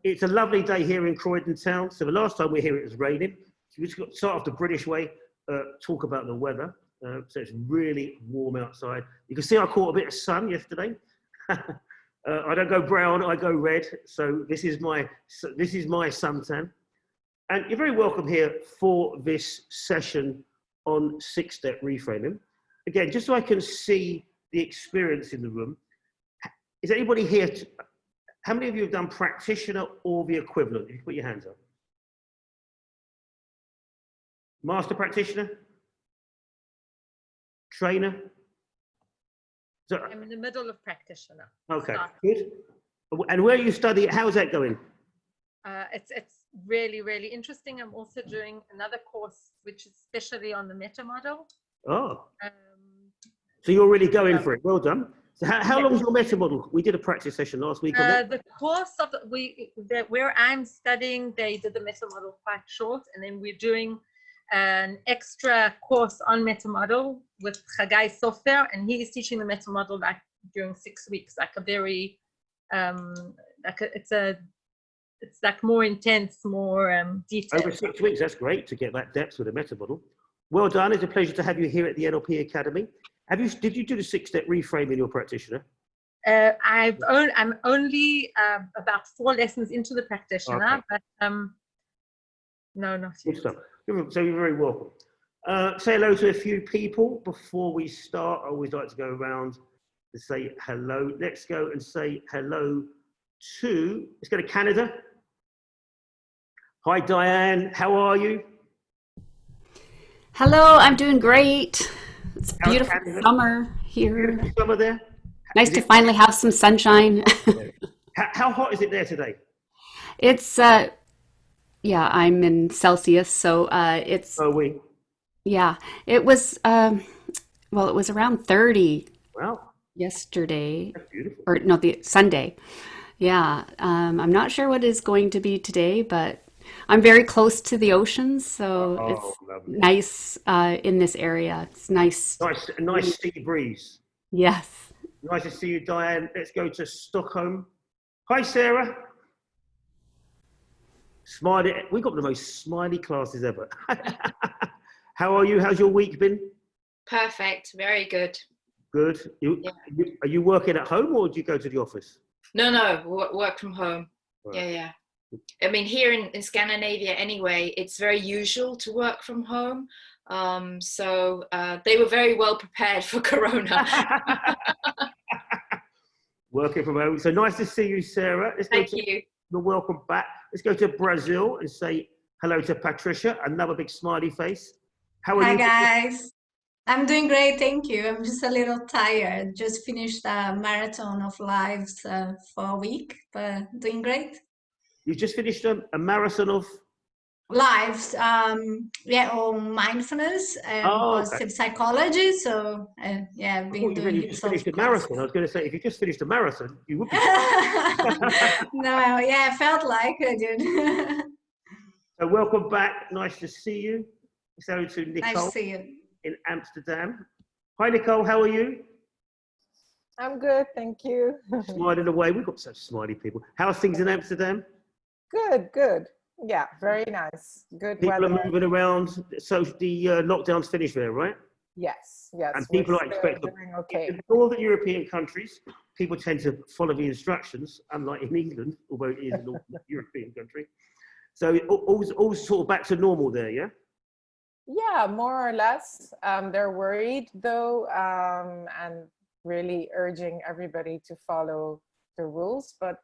It's a lovely day here in Croydon town. So the last time we were here, it was raining. So we just got to start off the British way, talk about the weather. So it's really warm outside. You can see I caught a bit of sun yesterday. I don't go brown, I go red. So this is my suntan. And you're very welcome here for this session on six-step reframing. Again, just so I can see the experience in the room. Is anybody here? How many of you have done practitioner or the equivalent? If you put your hands up. Master practitioner? Trainer? So, I'm in the middle of practitioner. okay, good. And where you study, how's that going? It's really, really interesting. I'm also doing another course, which is especially on the meta model. Oh. So you're really going for it. Well done. So how long is your meta model? We did a practice session last week on that. The course of where I'm studying, they did the meta model quite short, and then we're doing an extra course on meta model with Chagai Sofer, and he is teaching the meta model like during 6 weeks, like a very it's like more intense, more detailed. Over 6 weeks, that's great to get that depth with a meta model. Well done. It's a pleasure to have you here at the NLP Academy. Did you do the six-step reframe in your practitioner? I'm only about 4 lessons into the practitioner, okay. But no, not yet. Good stuff. So you're very welcome. Say hello to a few people before we start. I always like to go around and say hello. Let's go and say hello to, let's go to Canada. Hi, Diane. How are you? Hello, I'm doing great. It's beautiful summer here. Beautiful summer there. Nice to finally have some sunshine. How hot is it there today? It's, yeah, I'm in Celsius, so it's... Oh, we? Yeah, it was, well, it was around 30 yesterday. That's beautiful. Or no, the Sunday. Yeah, I'm not sure what it's going to be today, but I'm very close to the ocean, so it's lovely. Nice in this area. It's nice. Nice sea breeze. Yes. Nice to see you, Diane. Let's go to Stockholm. Hi, Sarah. Smiley. We've got the most smiley classes ever. How are you? How's your week been? Perfect. Very good. Good. Are you working at home or do you go to the office? No, work from home. Right. Yeah. I mean, here in Scandinavia anyway, it's very usual to work from home. So they were very well prepared for Corona. Working from home. So nice to see you, Sarah. Thank you. Welcome back. Let's go to Brazil and say hello to Patricia. Another big smiley face. How are you? Hi, guys. I'm doing great, thank you. I'm just a little tired. Just finished a marathon of lives for a week, but doing great. You just finished a marathon of lives, on mindfulness and positive psychology. So yeah, I've been doing. You just finished a marathon. I was going to say, if you just finished a marathon, you would be. No, yeah, I felt like I did. So welcome back. Nice to see you. So to Nicole. Nice to see you. In Amsterdam. Hi, Nicole. How are you? I'm good, thank you. Smiling away. We've got such smiley people. How's things in Amsterdam? Good. Yeah, very nice. Good people weather. Are moving around. So the lockdown's finished there, right? Yes. And people are expecting. Okay. In Northern European countries, people tend to follow the instructions, unlike in England, although it is a Northern European country. So all sort of back to normal there, yeah? Yeah, more or less. They're worried though, and really urging everybody to follow the rules. But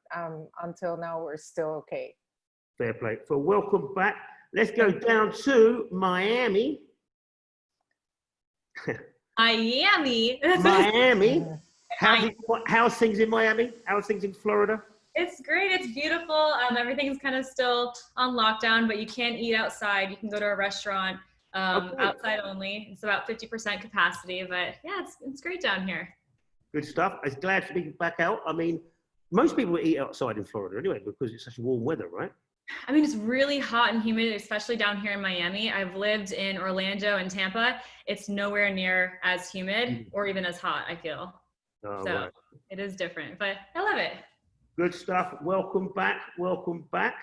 until now, we're still okay. Fair play. So welcome back. Let's go down to Miami. Miami. Miami. How's things in Miami? How's things in Florida? It's great. It's beautiful. Everything's kind of still on lockdown, but you can eat outside. You can go to a restaurant. Outside only. It's about 50% capacity, but yeah, it's great down here. Good stuff. I'm glad to be back out. I mean, most people eat outside in Florida anyway because it's such warm weather, right? I mean, it's really hot and humid, especially down here in Miami. I've lived in Orlando and Tampa. It's nowhere near as humid or even as hot, I feel. It is different, but I love it. Good stuff. Welcome back. Welcome back.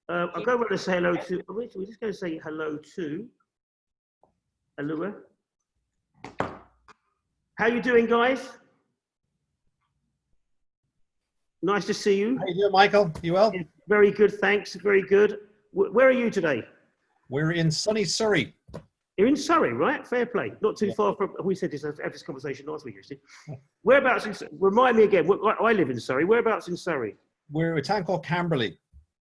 I'll go around and say hello to, we're just going to say hello to Alua. How you doing, guys? Nice to see you. How you doing, Michael? You well? Very good, thanks. Very good. Where are you today? We're in sunny Surrey. You're in Surrey, right? Fair play. Not too far from, we said this, had this conversation last week, actually. Whereabouts in, remind me again, I live in Surrey. Whereabouts in Surrey? We're a town called Camberley.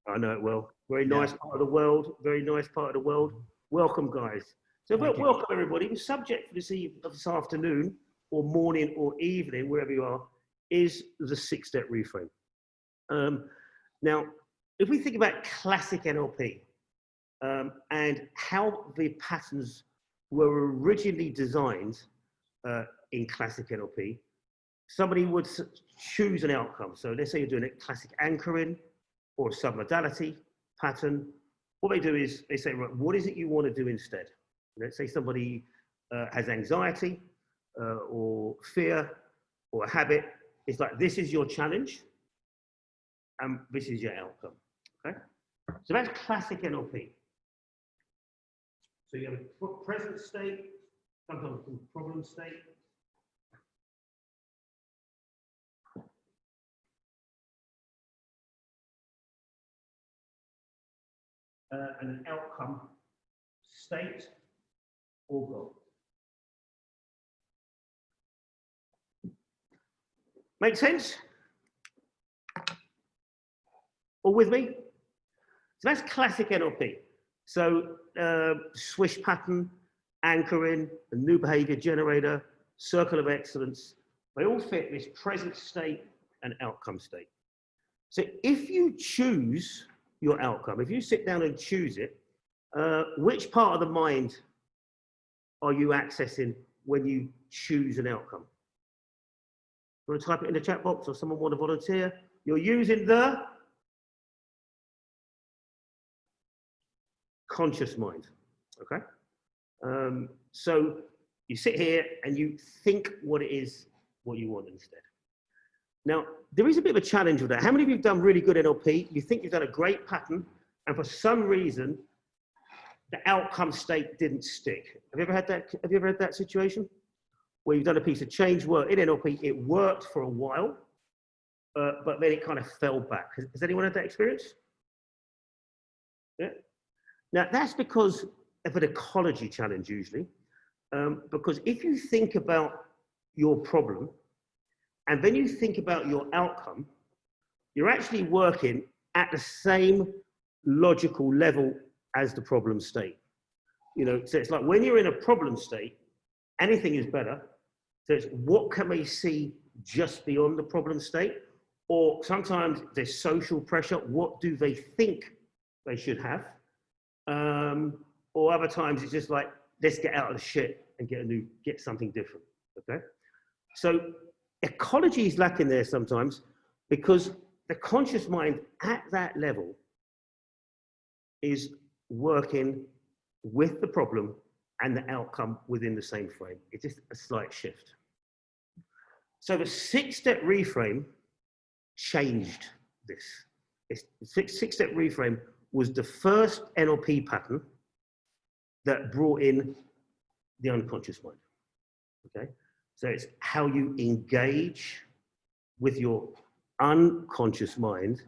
I know it well. Very nice part of the world. Very nice part of the world. Welcome, guys. So welcome, everybody. The subject for this afternoon, or morning, or evening, wherever you are, is the six-step reframe. Now, if we think about classic NLP and how the patterns were originally designed in classic NLP, somebody would choose an outcome. So let's say you're doing a classic anchoring or a submodality pattern. What they do is they say, right, what is it you want to do instead? Let's say somebody has anxiety or fear or a habit. It's like, this is your challenge and this is your outcome, okay? So that's classic NLP. So you have a present state, sometimes called problem state. And an outcome state or goal. Make sense? All with me? So that's classic NLP. So swish pattern, anchoring, a new behavior generator, circle of excellence, they all fit this present state and outcome state. So if you choose your outcome, if you sit down and choose it, which part of the mind are you accessing when you choose an outcome? You want to type it in the chat box, or someone want to volunteer? You're using the conscious mind, okay? So you sit here and you think what it is, what you want instead. Now, there is a bit of a challenge with that. How many of you have done really good NLP? You think you've done a great pattern, and for some reason, the outcome state didn't stick. Have you ever had that? Have you ever had that situation where you've done a piece of change work in NLP, it worked for a while, but then it kind of fell back? Has anyone had that experience? Yeah. Now, that's because of an ecology challenge usually, because if you think about your problem, and then you think about your outcome, you're actually working at the same logical level as the problem state. You know, so it's like when you're in a problem state, anything is better. So it's what can they see just beyond the problem state? Or sometimes there's social pressure. What do they think they should have? Or other times it's just like, let's get out of the shit and get something different, okay? So ecology is lacking there sometimes because the conscious mind at that level is working with the problem and the outcome within the same frame. It's just a slight shift. So the six-step reframe changed this. The six-step reframe was the first NLP pattern that brought in the unconscious mind, okay? So it's how you engage with your unconscious mind,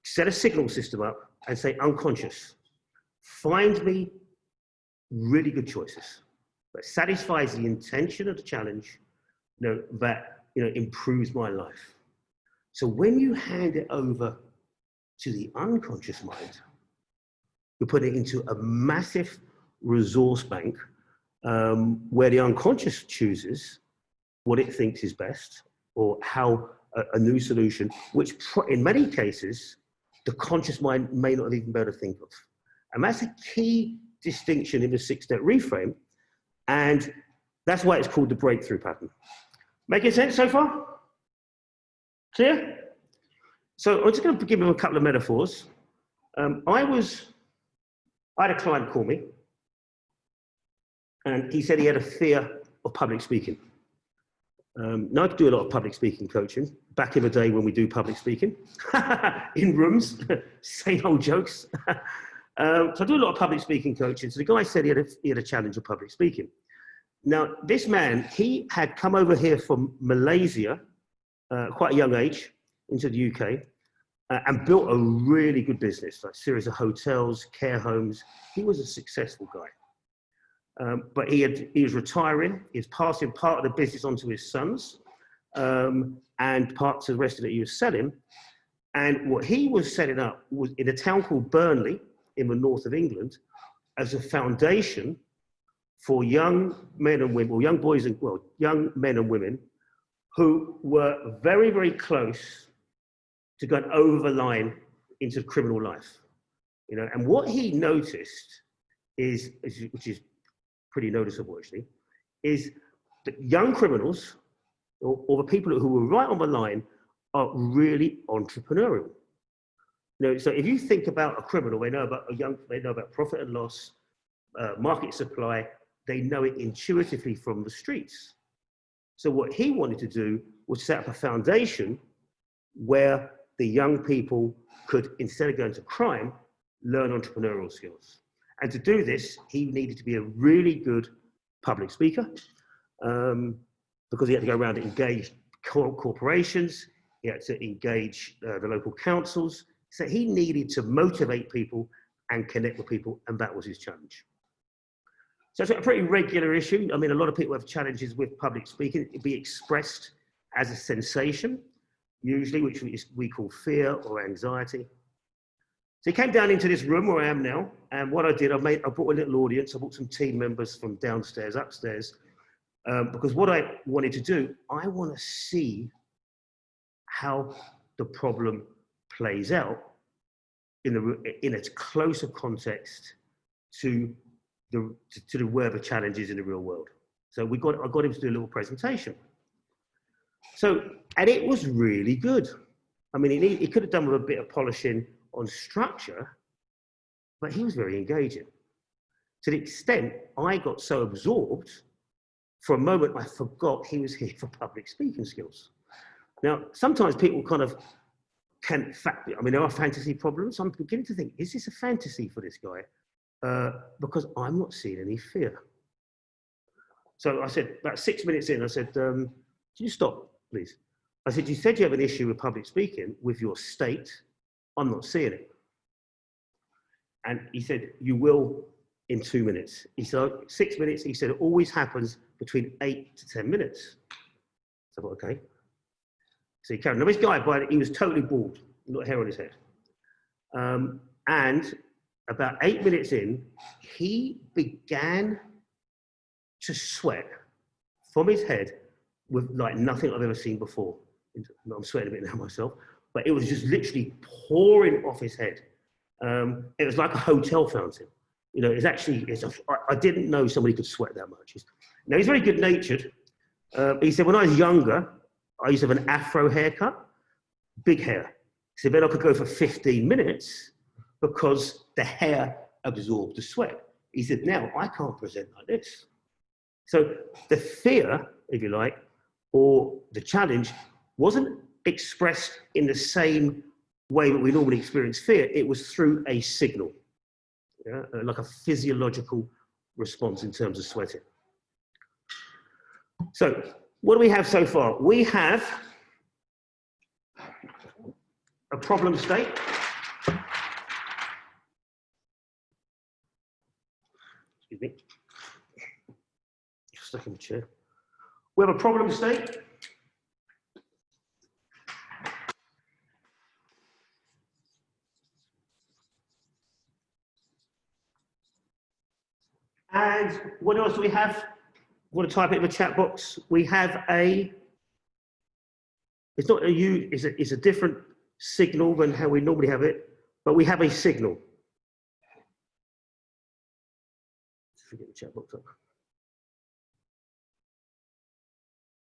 set a signal system up and say, unconscious, find me really good choices that satisfies the intention of the challenge, that improves my life. So when you hand it over to the unconscious mind, you put it into a massive resource bank where the unconscious chooses what it thinks is best or how a new solution, which in many cases, the conscious mind may not even be able to think of. And that's a key distinction in the six-step reframe. And that's why it's called the breakthrough pattern. Making sense so far? Clear? So I'm just going to give you a couple of metaphors. I had a client call me, and he said he had a fear of public speaking. Now I do a lot of public speaking coaching. Back in the day when we do public speaking in rooms, same old jokes. So I do a lot of public speaking coaching. So the guy said he had a challenge of public speaking. Now, this man, he had come over here from Malaysia, quite a young age, into the UK, and built a really good business, like a series of hotels, care homes. He was a successful guy. But he was retiring. He was passing part of the business on to his sons, and parts of the rest of it he was selling. And what he was setting up was in a town called Burnley in the north of England as a foundation for young men and women, or young boys and, well, young men and women who were very, very close to going over the line into criminal life. You know, and what he noticed is, which is pretty noticeable actually, is that young criminals or the people who were right on the line are really entrepreneurial. You know, so if you think about a criminal, they know about profit and loss, market supply. They know it intuitively from the streets. So what he wanted to do was set up a foundation where the young people could, instead of going to crime, learn entrepreneurial skills. And to do this, he needed to be a really good public speaker, because he had to go around and engage corporations, he had to engage the local councils. So he needed to motivate people and connect with people, and that was his challenge. So it's a pretty regular issue. I mean, a lot of people have challenges with public speaking. It'd be expressed as a sensation, usually, which we call fear or anxiety. So he came down into this room where I am now, and what I did, I brought a little audience. I brought some team members from downstairs, upstairs, because what I wanted to do, I want to see how the problem plays out in its closer context to where the challenge is in the real world. So I got him to do a little presentation. So, and it was really good. I mean, he could have done with a bit of polishing on structure, but he was very engaging. To the extent I got so absorbed, for a moment I forgot he was here for public speaking skills. Now, sometimes people kind of there are fantasy problems. I'm beginning to think, is this a fantasy for this guy? Because I'm not seeing any fear. So I said, about 6 minutes in, I said, can you stop, please? I said, you said you have an issue with public speaking with your state. I'm not seeing it. And he said, you will in 2 minutes. He said, 6 minutes. He said, it always happens between 8 to 10 minutes. So I thought, okay. So he carried on. Now this guy, he was totally bald, not hair on his head. And about 8 minutes in, he began to sweat from his head with like nothing I've ever seen before. I'm sweating a bit now myself, but it was just literally pouring off his head. It was like a hotel fountain. You know, I didn't know somebody could sweat that much. Now, he's very good-natured. He said, when I was younger, I used to have an afro haircut, big hair. He said, then I could go for 15 minutes because the hair absorbed the sweat. He said, now I can't present like this. So the fear, if you like, or the challenge wasn't expressed in the same way that we normally experience fear. It was through a signal, like a physiological response in terms of sweating. So what do we have so far? We have a problem state. Excuse me. Stuck in the chair. We have a problem state. And what else do we have? I want to type it in the chat box. We have it's not a U, it's a different signal than how we normally have it, but we have a signal. Forget the chat box up.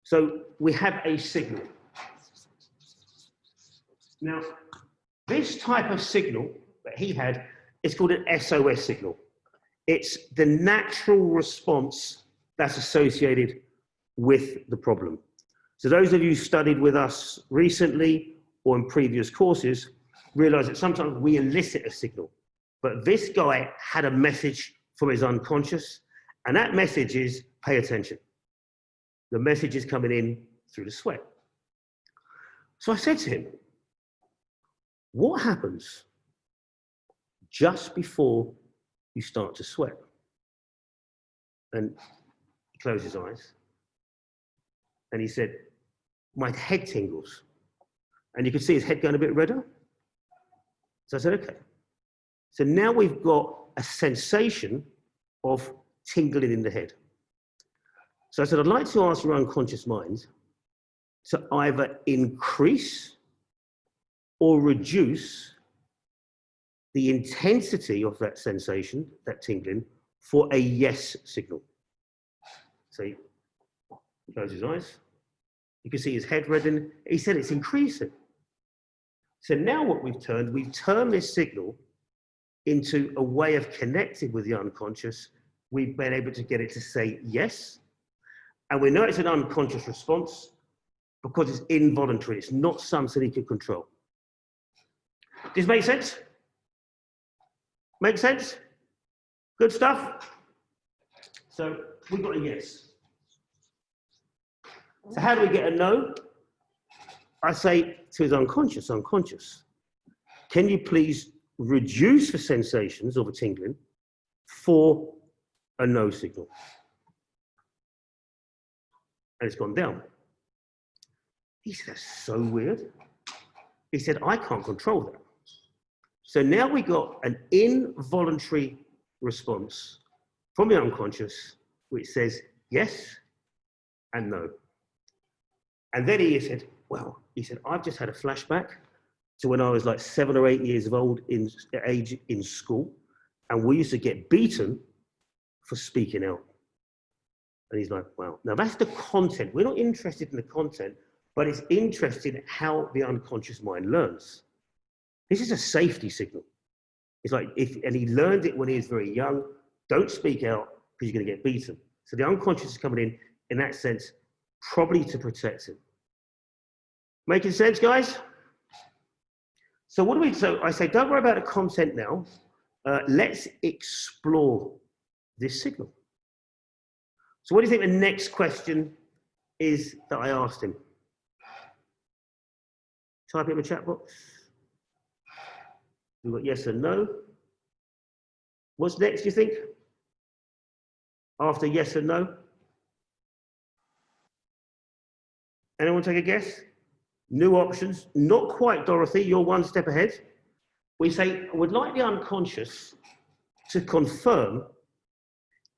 So we have a signal. Now, this type of signal that he had is called an SOS signal. It's the natural response that's associated with the problem. So those of you who studied with us recently or in previous courses realize that sometimes we elicit a signal. But this guy had a message from his unconscious, and that message is pay attention. The message is coming in through the sweat. So I said to him, what happens just before you start to sweat? And he closed his eyes and he said, my head tingles. And you could see his head going a bit redder. So I said, okay. So now we've got a sensation of tingling in the head. So I said, I'd like to ask your unconscious mind to either increase or reduce the intensity of that sensation, that tingling, for a yes signal. So he closed his eyes. You can see his head redden. He said it's increasing. So now what we've turned this signal into a way of connecting with the unconscious. We've been able to get it to say yes. And we know it's an unconscious response because it's involuntary. It's not something he can control. Does this make sense? Make sense? Good stuff? So we've got a yes. So how do we get a no? I say to his unconscious, can you please reduce the sensations of a tingling for a no signal? And it's gone down. He said, that's so weird. He said, I can't control that. So now we got an involuntary response from the unconscious, which says yes and no. And then he said, well, he said, I've just had a flashback to when I was like 7 or 8 years of old in school, and we used to get beaten for speaking out. And he's like, wow. Now that's the content. We're not interested in the content, but it's interesting in how the unconscious mind learns. This is a safety signal. It's like, and he learned it when he was very young, don't speak out because you're gonna get beaten. So the unconscious is coming in that sense, probably to protect him. Making sense, guys? So I say, don't worry about the content now. Let's explore this signal. So what do you think the next question is that I asked him? Type it in the chat box. We've got yes and no. What's next, do you think? After yes and no? Anyone take a guess? New options. Not quite, Dorothy, you're one step ahead. We say, I would like the unconscious to confirm,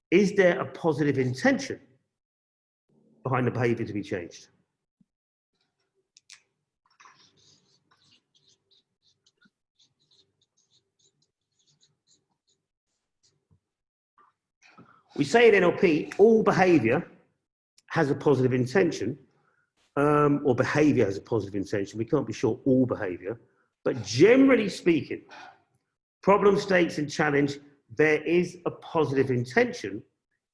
is there a positive intention behind the behavior to be changed? We say in NLP, all behavior has a positive intention, or behavior has a positive intention. We can't be sure all behavior, but generally speaking, problem states and challenge, there is a positive intention.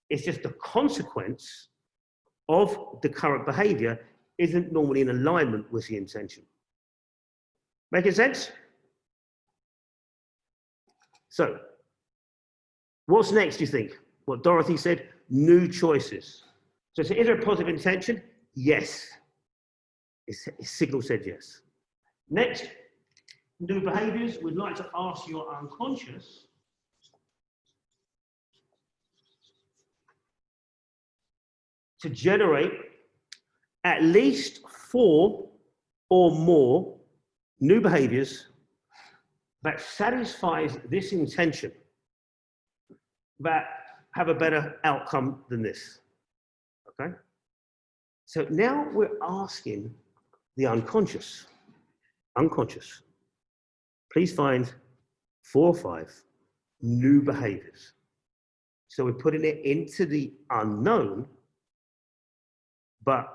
It's just the consequence of the current behavior isn't normally in alignment with the intention. Making sense? So, what's next, do you think? What Dorothy said, new choices. So is there a positive intention? Yes. His signal said yes. Next, new behaviors. We'd like to ask your unconscious to generate at least 4 or more new behaviors that satisfies this intention, that have a better outcome than this, okay? So now we're asking the unconscious, please find 4 or 5 new behaviors. So we're putting it into the unknown, but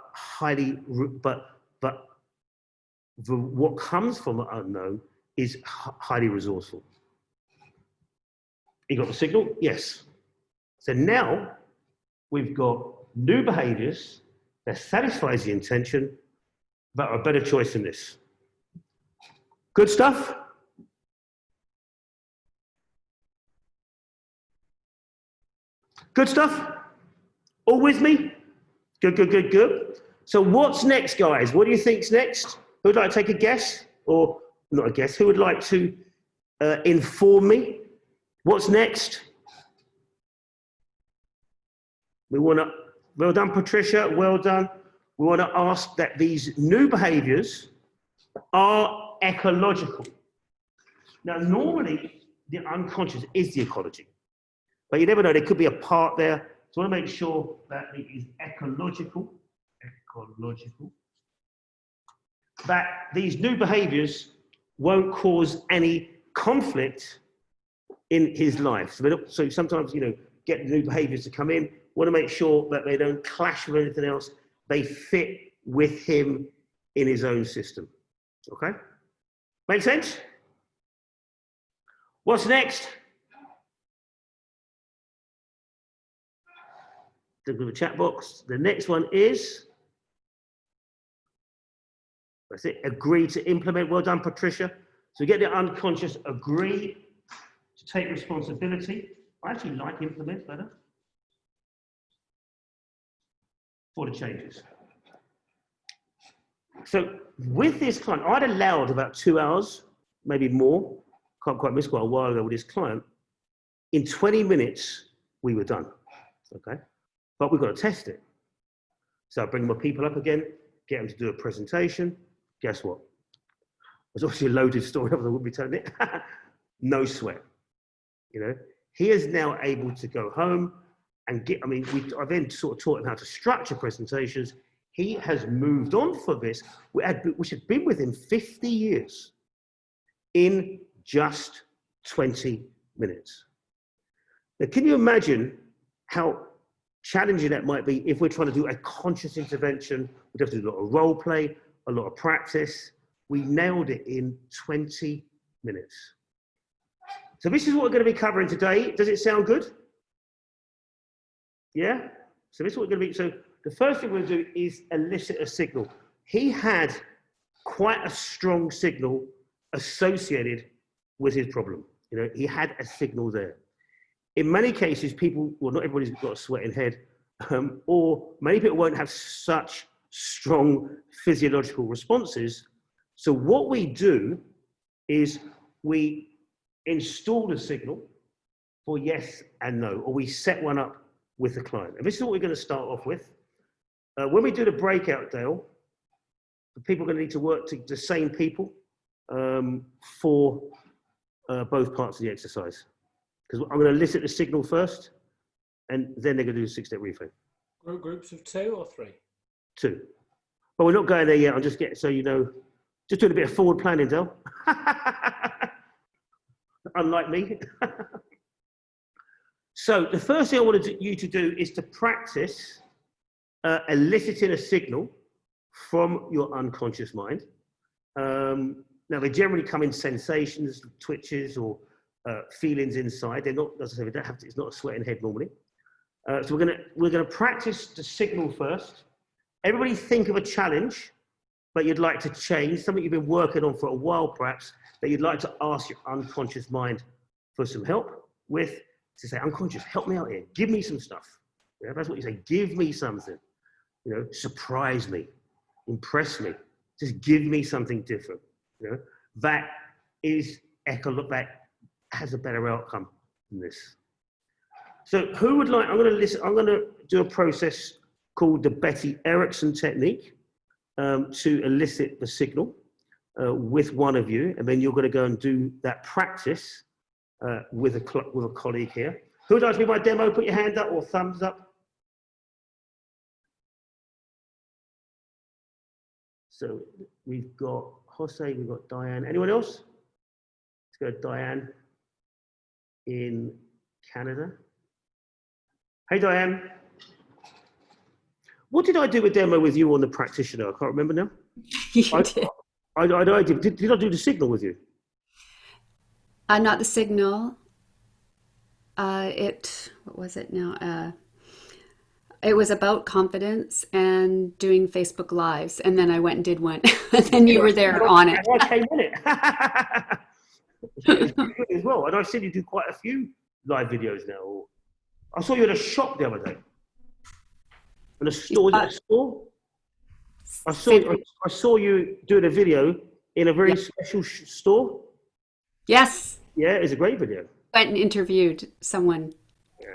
what comes from the unknown is highly resourceful. You got the signal? Yes. So now we've got new behaviors that satisfies the intention about a better choice than this. Good stuff? Good stuff? All with me? Good, good, good, good. So what's next, guys? What do you think's next? Who would like to take a guess? Or not a guess, who would like to inform me? What's next? We want to, well done, Patricia, well done. We want to ask that these new behaviors are ecological. Now, normally, the unconscious is the ecology, but you never know, there could be a part there. So I want to make sure that it is ecological, that these new behaviors won't cause any conflict in his life. So sometimes, get new behaviors to come in, want to make sure that they don't clash with anything else. They fit with him in his own system. Okay? Make sense? What's next? The chat box. The next one is, that's it, agree to implement. Well done, Patricia. So get the unconscious, agree to take responsibility. I actually like implement better for the changes. So with this client, I'd allowed about 2 hours, maybe more. Can't quite miss quite a while ago with this client. In 20 minutes, we were done. Okay, but we've got to test it. So I bring my people up again, get them to do a presentation. Guess what? There's obviously a loaded story, otherwise I wouldn't be telling it. No sweat. He is now able to go home and get, I then sort of taught him how to structure presentations. He has moved on for this, which had been with him 50 years in just 20 minutes. Now, can you imagine how challenging that might be if we're trying to do a conscious intervention? We'd have to do a lot of role play, a lot of practice. We nailed it in 20 minutes. So this is what we're going to be covering today. Does it sound good? Yeah? So this is what we're going to be, so the first thing we're going to do is elicit a signal. He had quite a strong signal associated with his problem. He had a signal there. In many cases, people, well, not everybody's got a sweating head, or many people won't have such strong physiological responses. So what we do is we install the signal for yes and no, or we set one up with the client. And this is what we're going to start off with. When we do the breakout, Dale, the people are going to need to work to the same people for both parts of the exercise. Because I'm going to elicit the signal first, and then they're going to do the six-step reframe. Groups of 2 or 3? 2. But we're not going there yet. I'm just getting, so just doing a bit of forward planning, Dale. Unlike me. So the first thing I wanted you to do is to practice eliciting a signal from your unconscious mind. Now they generally come in sensations, twitches, or feelings inside. They're not, as I say, they don't have to, it's not a sweating head normally. So we're gonna practice the signal first. Everybody think of a challenge that you'd like to change, something you've been working on for a while perhaps, that you'd like to ask your unconscious mind for some help with, to say, unconscious, help me out here, give me some stuff. Yeah, that's what you say, give me something. Surprise me, impress me, just give me something different. That is that has a better outcome than this. So who would like, I'm going to do a process called the Betty Erickson technique to elicit the signal with one of you, and then you're going to go and do that practice with a colleague here. Who would like to be my demo? Put your hand up or thumbs up. So we've got Jose, we've got Diane. Anyone else? Let's go Diane in Canada. Hey, Diane. What did I do a demo with you on the practitioner? I can't remember now. You did. I did. Did I do the signal with you? Not the signal. What was it now? It was about confidence and doing Facebook Lives, and then I went and did one, and then you were there on it. I came on it. So it was good as well, and I've seen you do quite a few live videos now. I saw you at a shop the other day. In a store, was it a store? I saw you doing a video in a very special store. Yes. Yeah, it's a great video. Went and interviewed someone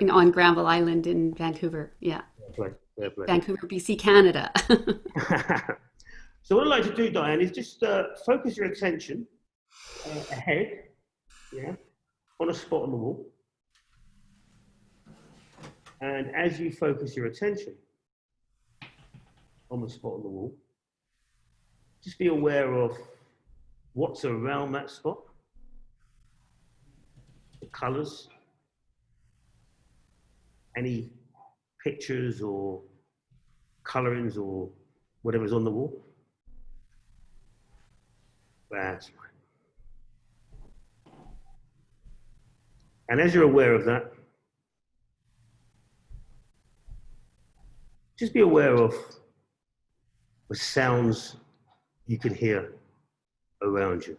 on Granville Island in Vancouver. Yeah. Fair play. Vancouver, BC, Canada. So what I'd like to do, Diane, is just focus your attention ahead, on a spot on the wall. And as you focus your attention on the spot on the wall, just be aware of what's around that spot, the colors, any pictures or colorings or whatever's on the wall. That's right. And as you're aware of that, just be aware of the sounds you can hear around you.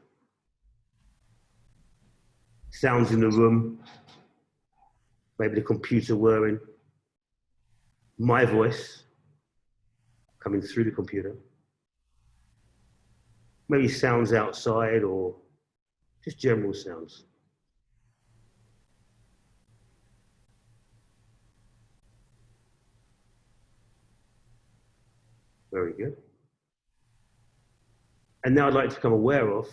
Sounds in the room, maybe the computer whirring, my voice coming through the computer, maybe sounds outside or just general sounds. Very good. And now I'd like to become aware of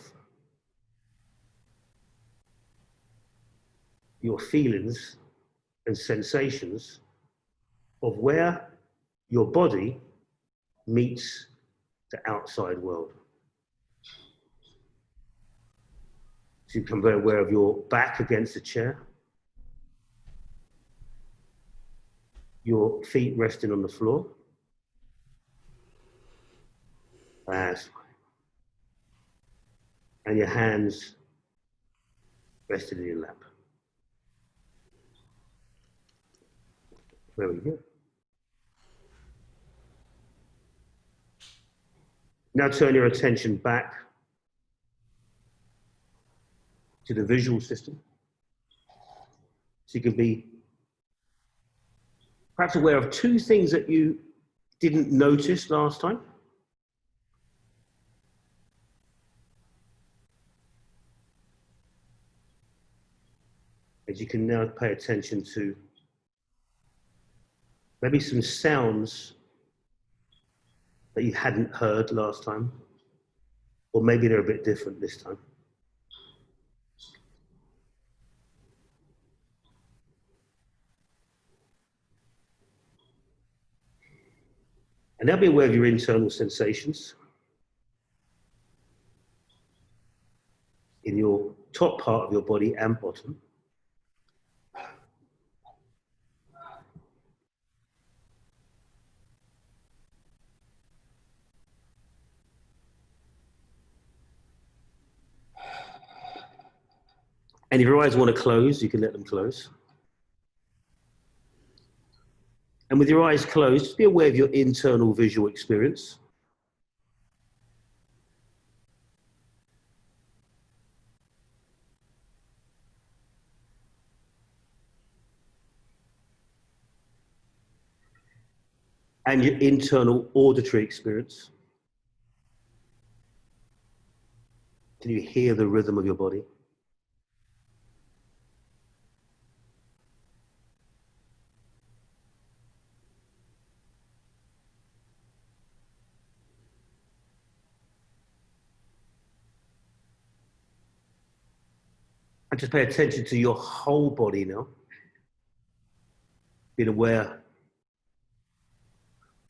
your feelings and sensations of where your body meets the outside world. So you become very aware of your back against the chair, your feet resting on the floor. That's right. And your hands rested in your lap. Very good. Now turn your attention back to the visual system. So you can be perhaps aware of two things that you didn't notice last time. As you can now pay attention to maybe some sounds that you hadn't heard last time, or maybe they're a bit different this time. And now be aware of your internal sensations in your top part of your body and bottom. And if your eyes want to close, you can let them close. And with your eyes closed, just be aware of your internal visual experience. And your internal auditory experience. Can you hear the rhythm of your body? And just pay attention to your whole body now. Being aware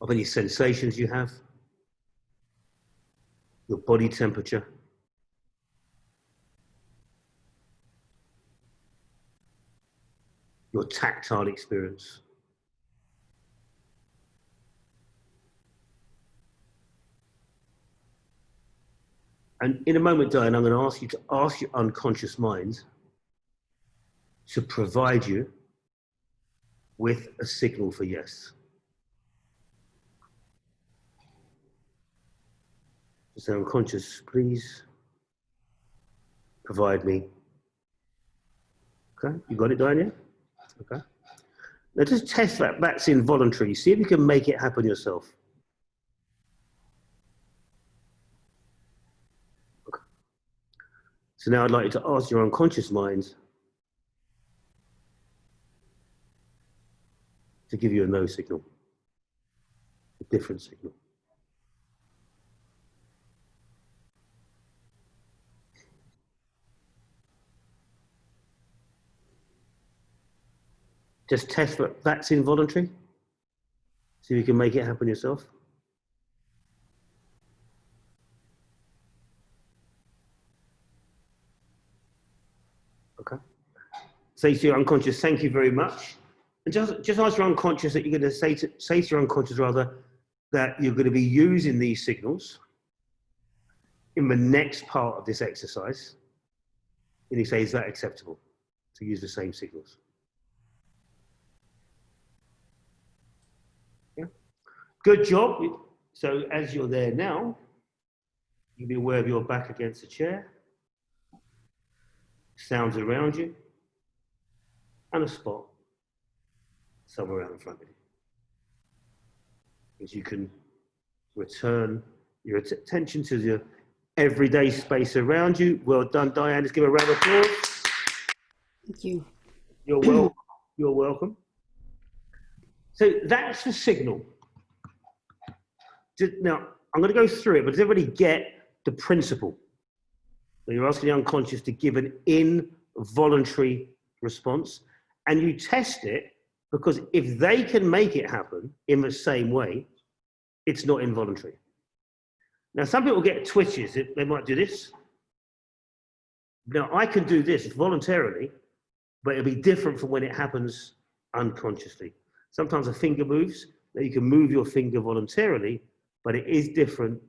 of any sensations you have, your body temperature, your tactile experience. And in a moment, Diane, I'm going to ask you to ask your unconscious mind to provide you with a signal for yes. So unconscious, please provide me. Okay, you got it, Diane? Okay. Now just test that. That's involuntary. See if you can make it happen yourself. Okay. So now I'd like you to ask your unconscious mind to give you a no signal, a different signal. Just test that that's involuntary. See if you can make it happen yourself. Okay. Say to your unconscious, thank you very much. And just ask your unconscious that you're going to say to your unconscious rather that you're going to be using these signals in the next part of this exercise. And you say, is that acceptable to use the same signals? Yeah. Good job. So as you're there now, you'll be aware of your back against the chair, sounds around you, and a spot somewhere out in front of you. As you can return your attention to your everyday space around you. Well done, Diane. Let's give a round of applause. Thank you. You're welcome. You're welcome. So that's the signal. Now, I'm going to go through it, but does everybody get the principle? So you're asking the unconscious to give an involuntary response, and you test it because if they can make it happen in the same way, it's not involuntary. Now, some people get twitches. They might do this. Now, I can do this voluntarily, but it'll be different from when it happens unconsciously. Sometimes a finger moves. Now, you can move your finger voluntarily, but it is different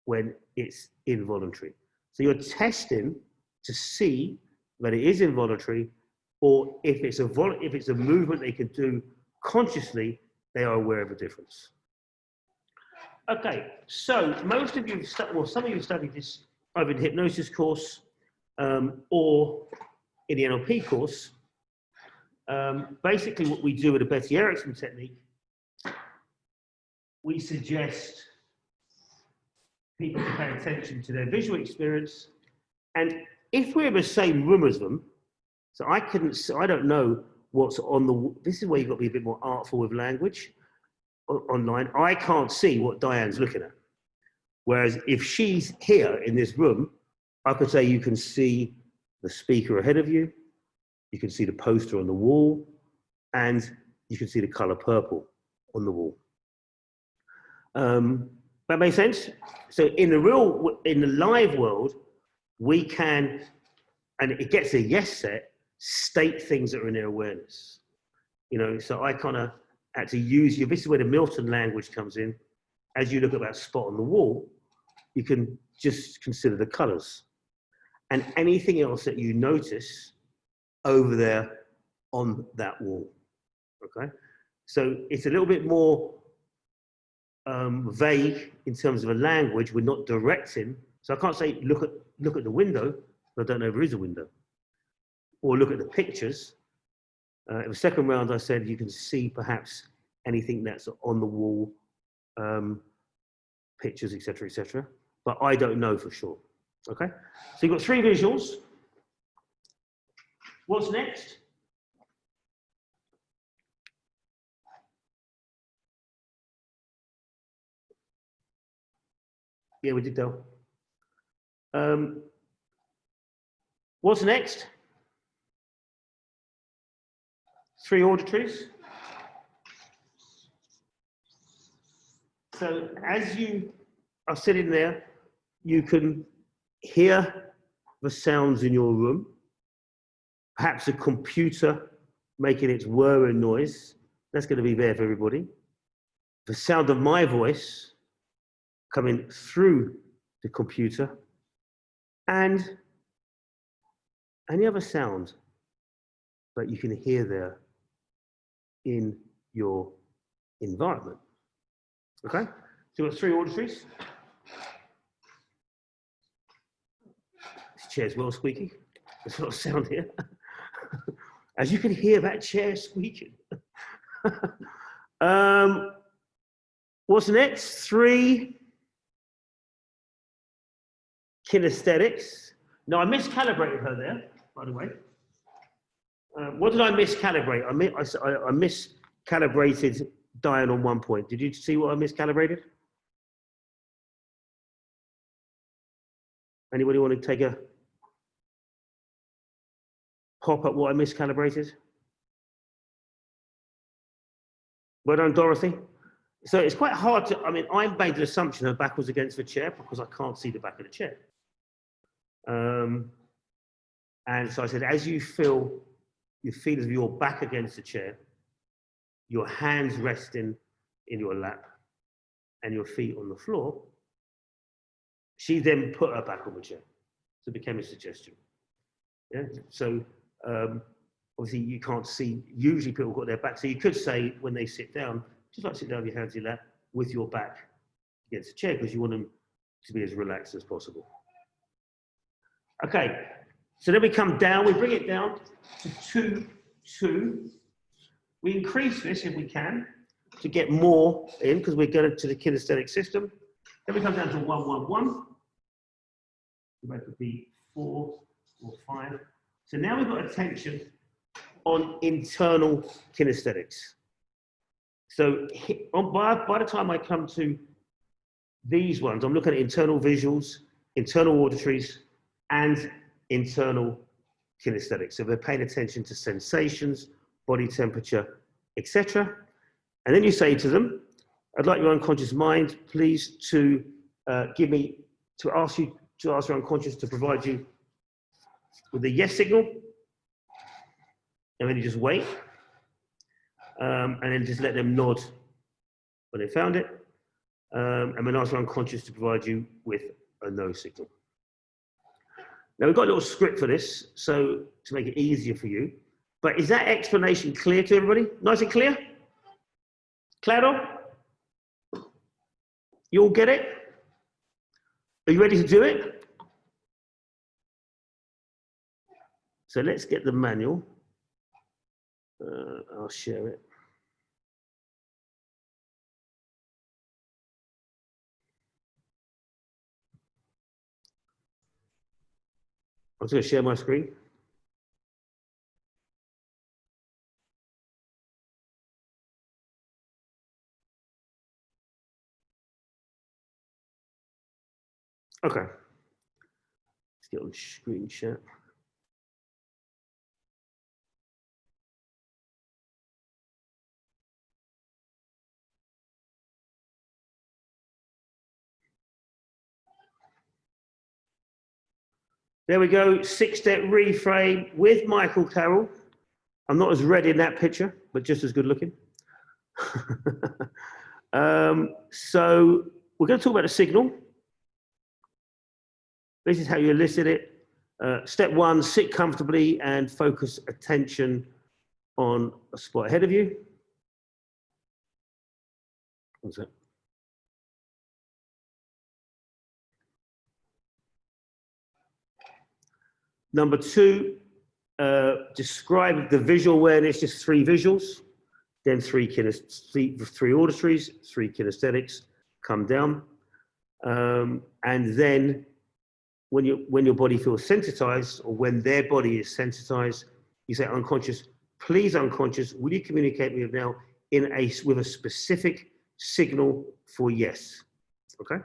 when it's involuntary. So you're testing to see that it is involuntary, or if it's a movement they can do consciously, they are aware of the difference. Okay, so most of you, well, some of you have studied this either in the hypnosis course or in the NLP course. Basically, what we do with the Betty Erickson technique, we suggest people to pay attention to their visual experience, and if we're in the same room as them, so I don't know what's on the. This is where you've got to be a bit more artful with language. Online, I can't see what Diane's looking at. Whereas if she's here in this room, I could say you can see the speaker ahead of you, you can see the poster on the wall, and you can see the color purple on the wall. That makes sense? So in the live world, we can, and it gets a yes set, state things that are in their awareness. You know, so I kind of had to use this is where the Milton language comes in. As you look at that spot on the wall, you can just consider the colors and anything else that you notice over there on that wall, okay? So it's a little bit more vague in terms of a language. We're not directing. So I can't say, look at the window, but I don't know if there is a window. Or look at the pictures. In the second round, I said you can see perhaps anything that's on the wall, pictures, etc., etc. But I don't know for sure. Okay, so you've got 3 visuals. What's next? Yeah, we did though. What's next? 3 auditories. So as you are sitting there, you can hear the sounds in your room, perhaps a computer making its whirring noise. That's going to be there for everybody. The sound of my voice coming through the computer, and any other sound that you can hear there in your environment. Okay, so we've got 3 auditories. chair's well squeaky. There's a lot of sound here. As you can hear, that chair squeaking. What's next? 3 kinesthetics. Now, I miscalibrated her there, by the way. What did I miscalibrate? I miscalibrated Diane on one point. Did you see what I miscalibrated? Anybody want to take a pop at what I miscalibrated? Well done, Dorothy. So it's quite hard to, I mean, I made the assumption her back was against the chair because I can't see the back of the chair. And so I said, as you feel as your back against the chair, your hands resting in your lap and your feet on the floor, she then put her back on the chair. So it became a suggestion. Yeah. So obviously you can't see, usually people got their back. So you could say when they sit down, just like sit down with your hands in your lap with your back against the chair because you want them to be as relaxed as possible. Okay, so then we come down, we bring it down to 2, 2. We increase this if we can to get more in because we're going to the kinesthetic system. Then we come down to 1, 1, 1. That could be 4 or 5. So now we've got attention on internal kinesthetics. So by the time I come to these ones, I'm looking at internal visuals, internal auditories, and internal kinesthetics. So they're paying attention to sensations, body temperature, etc. And then you say to them, I'd like your unconscious mind, please, to ask your unconscious to provide you with the yes signal. And then you just wait. And then just let them nod when they found it. And then ask your unconscious to provide you with a no signal. Now we've got a little script for this, so to make it easier for you. But is that explanation clear to everybody? Nice and clear? Claro? You all get it? Are you ready to do it? So let's get the manual. I'll share it. I'm just going to share my screen. Okay. Let's get on screen share. There we go, 6-step reframe with Michael Carroll. I'm not as red in that picture, but just as good looking. So we're going to talk about the signal. This is how you elicit it. Step 1, sit comfortably and focus attention on a spot ahead of you. What's that? Number 2, describe the visual awareness, just 3 visuals, then 3 auditories, 3 kinesthetics, come down. And then when your body feels sensitized, or when their body is sensitized, you say, unconscious, please unconscious, will you communicate with me now with a specific signal for yes, okay?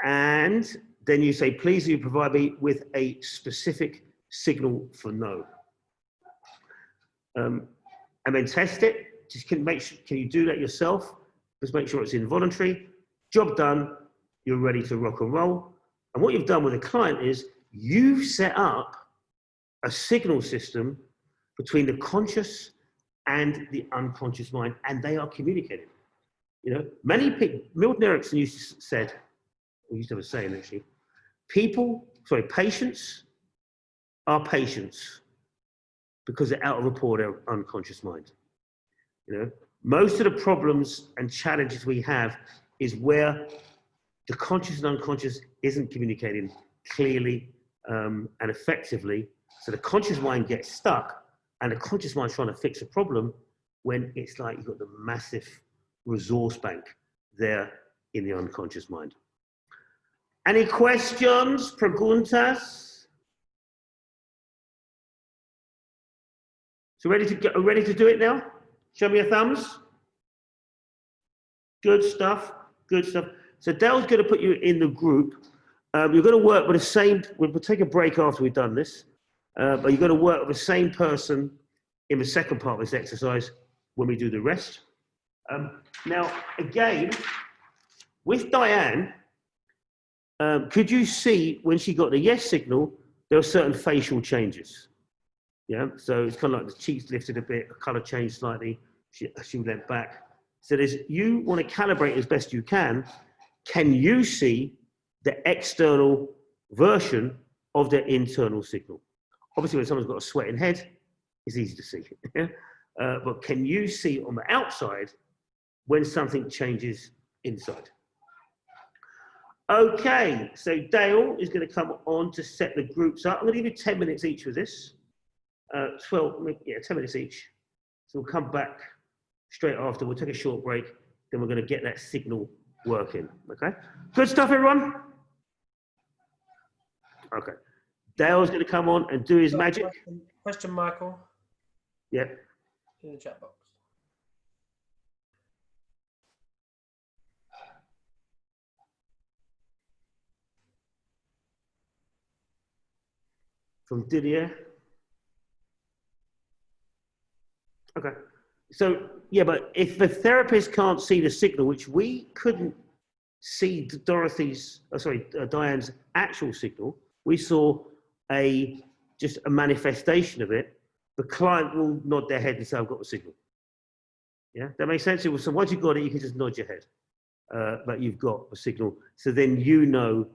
And then you say, please will you provide me with a specific signal for no. And then test it. Just can you do that yourself? Just make sure it's involuntary. Job done, you're ready to rock and roll. And what you've done with the client is you've set up a signal system between the conscious and the unconscious mind, and they are communicating. You know, many people, Milton Erickson used to have a saying actually, patients are patients because they're out of rapport with their unconscious mind. You know, most of the problems and challenges we have is where the conscious and unconscious isn't communicating clearly and effectively. So the conscious mind gets stuck, and the conscious mind's trying to fix a problem when it's like you've got the massive resource bank there in the unconscious mind. Any questions, preguntas? So ready to do it now? Show me your thumbs. Good stuff, good stuff. So Dale's going to put you in the group. You're going to work with the same, we'll take a break after we've done this, but you're going to work with the same person in the second part of this exercise when we do the rest. Now, again, with Diane, could you see when she got the yes signal, there were certain facial changes? Yeah, so it's kind of like the cheeks lifted a bit, the color changed slightly, she went back. So you want to calibrate as best you can. Can you see the external version of their internal signal? Obviously, when someone's got a sweating head, it's easy to see. But can you see on the outside when something changes inside? Okay, so Dale is going to come on to set the groups up. I'm going to give you 10 minutes each with this. 10 minutes each. So we'll come back straight after. We'll take a short break. Then we're going to get that signal working. Okay? Good stuff, everyone? Okay. Dale's going to come on and do his magic. Question, Michael. Yeah. In the chat box. From Didier. Okay. So, yeah, but if the therapist can't see the signal, which we couldn't see Diane's actual signal, we saw just a manifestation of it, the client will nod their head and say, I've got the signal. Yeah, that makes sense? So once you've got it, you can just nod your head, but you've got the signal. So then you know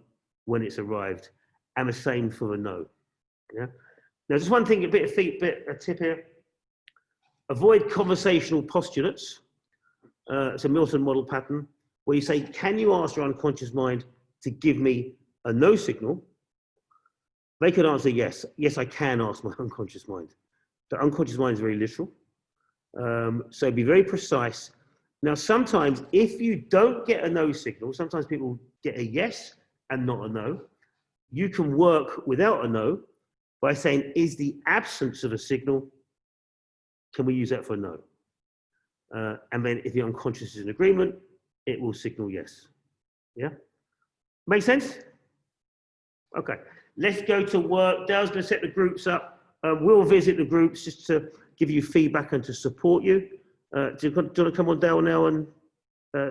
when it's arrived, and the same for the no. Yeah. Now, just one thing, a tip here. Avoid conversational postulates. It's a Milton model pattern where you say, can you ask your unconscious mind to give me a no signal? They could answer yes. Yes, I can ask my unconscious mind. The unconscious mind is very literal. So be very precise. Now, sometimes if you don't get a no signal, sometimes people get a yes and not a no. You can work without a no by saying, is the absence of a signal, can we use that for a no? And then if the unconscious is in agreement, it will signal yes. Yeah? Make sense? Okay, let's go to work. Dale's going to set the groups up. We'll visit the groups just to give you feedback and to support you. Do you want to come on, Dale, now and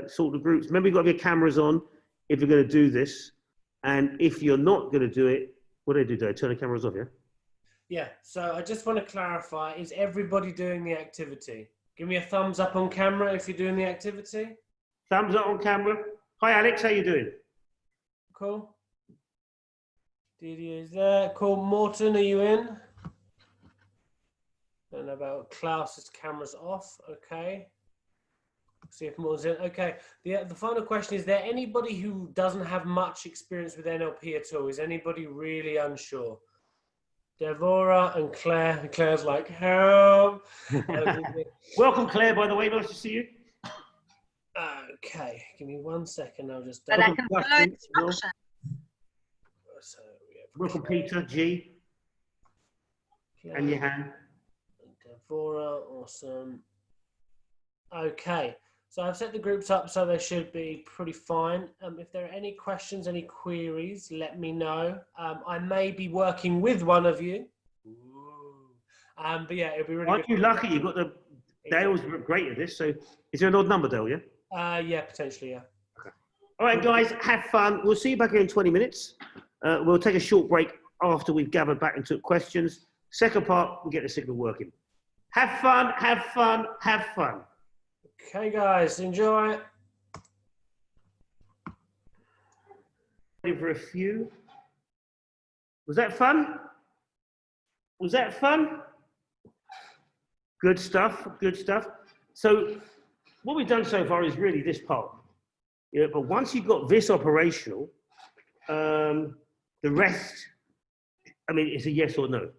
sort the groups? Remember, you've got to have your cameras on if you're going to do this. And if you're not going to do it, what do I do, Dale? Turn the cameras off, yeah? Yeah, so I just want to clarify, is everybody doing the activity? Give me a thumbs up on camera if you're doing the activity. Thumbs up on camera. Hi, Alex, how you doing? Cool. Didier's there. Cool. Morton, are you in? Don't know about Klaus's camera's off. Okay. See if Morton's in. Okay. The final question, is there anybody who doesn't have much experience with NLP at all? Is anybody really unsure? Devorah and Claire. And Claire's like, help. Welcome, Claire, by the way. Nice to see you. Okay. Give me 1 second. I'll just... But I can follow instructions. So welcome, Peter, G. Claire, and Johan. Devorah, awesome. Okay. So I've set the groups up so they should be pretty fine. If there are any questions, any queries, let me know. I may be working with one of you. But yeah, it'll be really Aren't you lucky? You've got the... Dale's great at this. So is there an odd number, Dale, yeah? Yeah, potentially, yeah. Okay. All right, guys, have fun. We'll see you back here in 20 minutes. We'll take a short break after we've gathered back and took questions. Second part, we'll get the signal working. Have fun, have fun, have fun. Okay, guys, enjoy. Ready for a few. Was that fun? Was that fun? Good stuff, good stuff. So what we've done so far is really this part. Yeah, but once you've got this operational, The rest, I mean, it's a yes or no.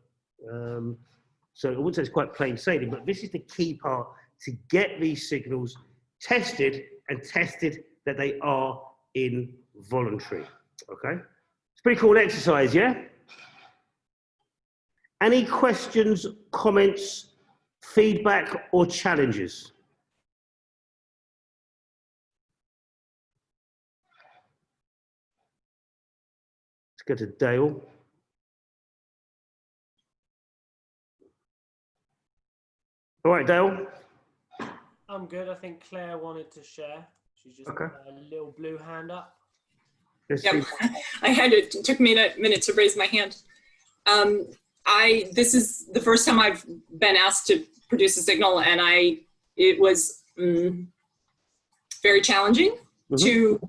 So I wouldn't say it's quite plain sailing, but this is the key part to get these signals tested and tested that they are involuntary. Okay? It's a pretty cool exercise, yeah? Any questions, comments, feedback, or challenges? Let's go to Dale. All right, Dale. I'm good. I think Claire wanted to share. She's just got a little blue hand up. Yep. I had it. It took me a minute to raise my hand. This is the first time I've been asked to produce a signal, and it was very challenging to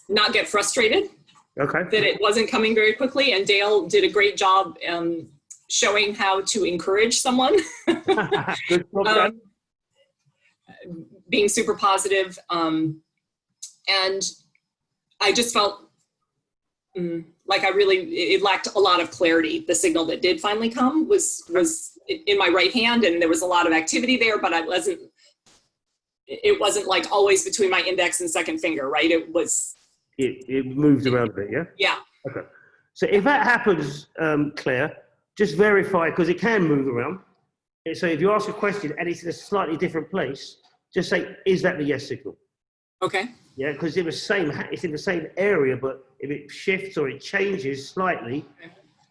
not get frustrated that it wasn't coming very quickly. And Dale did a great job showing how to encourage someone. Being super positive. And I just felt like it lacked a lot of clarity. The signal that did finally come was in my right hand, and there was a lot of activity there, but it wasn't like always between my index and second finger, right? It moved around a bit, yeah? Yeah. Okay. So if that happens, Claire, just verify, because it can move around. So if you ask a question and it's in a slightly different place, just say, is that the yes signal? Okay. Yeah, because it's in the same area, but if it shifts or it changes slightly,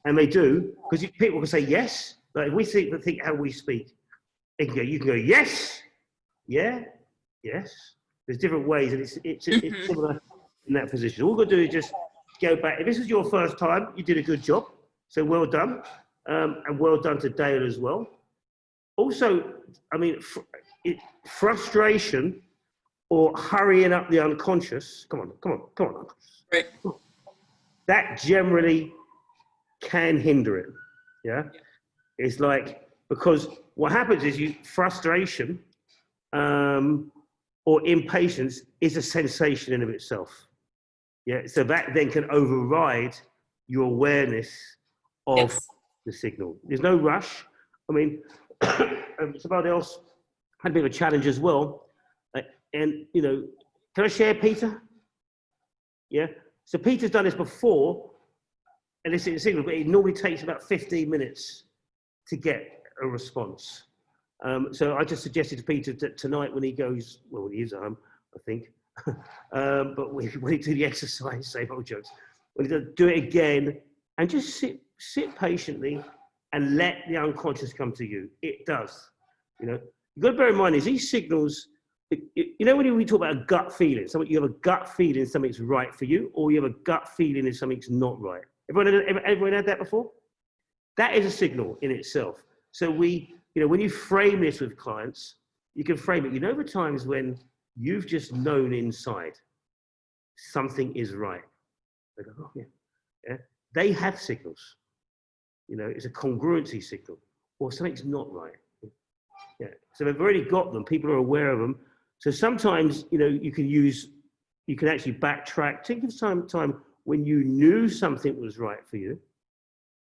and they do, because people can say yes, but if we think how we speak, you can go yes, yeah, yes. There's different ways, and it's similar in that position. All we're going to do is just go back. If this is your first time, you did a good job, so well done, and well done to Dale as well. Also, I mean, frustration or hurrying up the unconscious, come on. Right. That generally can hinder it, yeah? It's like, because what happens is frustration or impatience is a sensation in of itself, yeah? So that then can override your awareness of the signal. There's no rush. I mean, somebody else had a bit of a challenge as well. And, can I share Peter? Yeah. So Peter's done this before, eliciting a signal, but it normally takes about 15 minutes to get a response. So I just suggested to Peter that tonight when he goes, well, when he is at home, I think, but when he do the exercise, same old jokes, when he do it again, and just sit patiently and let the unconscious come to you. It does. You've got to bear in mind is these signals. When we talk about a gut feeling, you have a gut feeling something's right for you, or you have a gut feeling if something's not right. Everyone had that before? That is a signal in itself. So when you frame this with clients, you can frame it. The times when you've just known inside something is right. They go, oh yeah. They have signals. It's a congruency signal, or something's not right. Yeah. So they've already got them. People are aware of them. So sometimes, you can actually backtrack. Take some time when you knew something was right for you.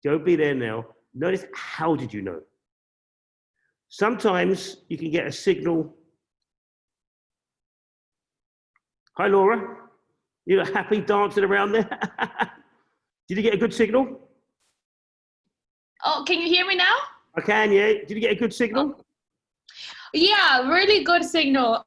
Don't be there now. Notice, how did you know? Sometimes you can get a signal. Hi, Laura. You look happy dancing around there. Did you get a good signal? Oh, can you hear me now? I can, yeah. Did you get a good signal? Yeah, really good signal.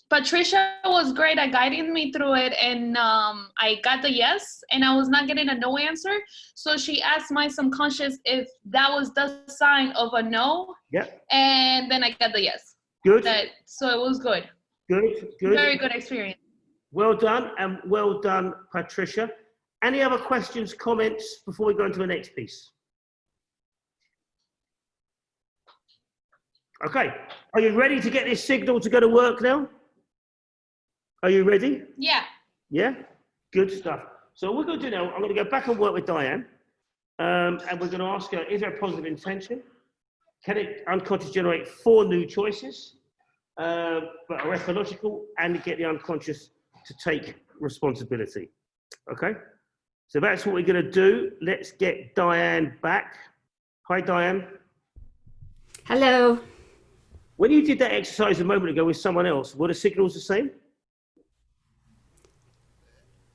Patricia was great at guiding me through it, and I got the yes, and I was not getting a no answer. So she asked my subconscious if that was the sign of a no. Yeah. And then I got the yes. Good. So it was good. Good. Very good experience. Well done, and well done, Patricia. Any other questions, comments before we go into the next piece? Okay, are you ready to get this signal to go to work now? Are you ready? Yeah. Yeah? Good stuff. So what we're going to do now, I'm going to go back and work with Diane, and we're going to ask her, is there a positive intention? Can it unconscious generate 4 new choices, but are ethological, and get the unconscious to take responsibility. Okay, so that's what we're going to do. Let's get Diane back. Hi, Diane. Hello. When you did that exercise a moment ago with someone else, were the signals the same?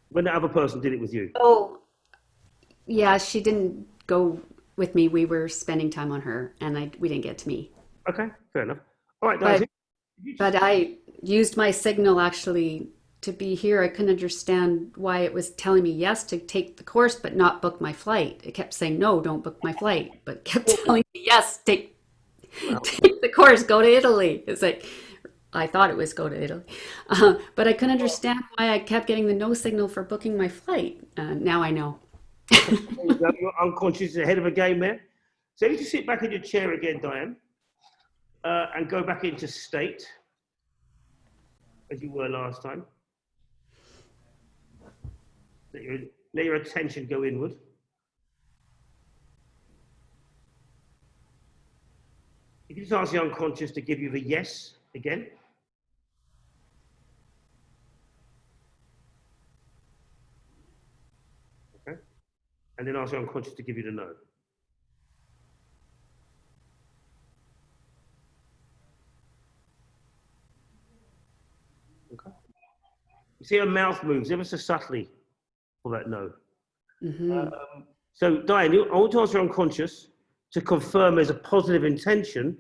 When the other person did it with you? Oh, yeah, she didn't go with me. We were spending time on her, and we didn't get to me. Okay, fair enough. All right, Diane. But I used my signal actually to be here. I couldn't understand why it was telling me yes to take the course, but not book my flight. It kept saying, no, don't book my flight, but kept telling me, yes, take the course, go to Italy. It's like, I thought it was go to Italy. But I couldn't understand why I kept getting the no signal for booking my flight. Now I know. You're unconscious, ahead of a game there. So if you sit back in your chair again, Diane, and go back into state, as you were last time. Let your attention go inward. You can just ask the unconscious to give you the yes again. Okay. And then ask the unconscious to give you the no. Okay. You see her mouth moves ever so subtly for that no. Mm-hmm. So Diane, I want to ask your unconscious to confirm there's a positive intention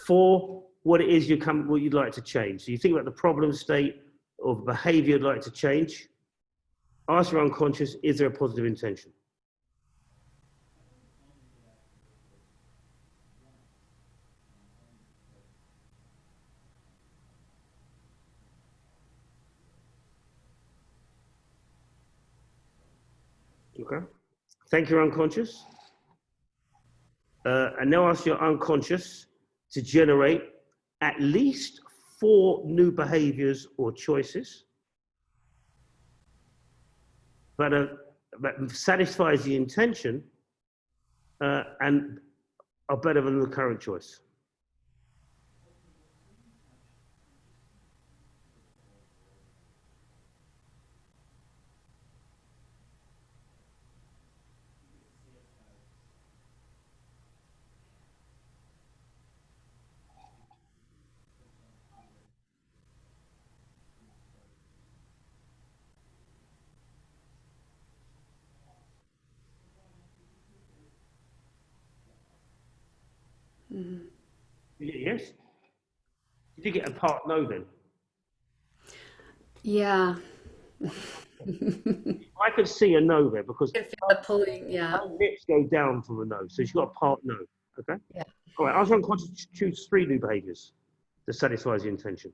for what it is what you'd like to change. So you think about the problem state or the behavior you'd like to change. Ask your unconscious, is there a positive intention? Okay. Thank you, unconscious. And now ask your unconscious to generate at least 4 new behaviors or choices that satisfies the intention and are better than the current choice. Mm-hmm. Yes? Did you get a part no then? Yeah. I could see a no there because I feel it pulling, yeah. her lips go down from a no, so she's got a part no. Okay? Yeah. All right, ask your unconscious to choose 3 new behaviors that satisfies the intention.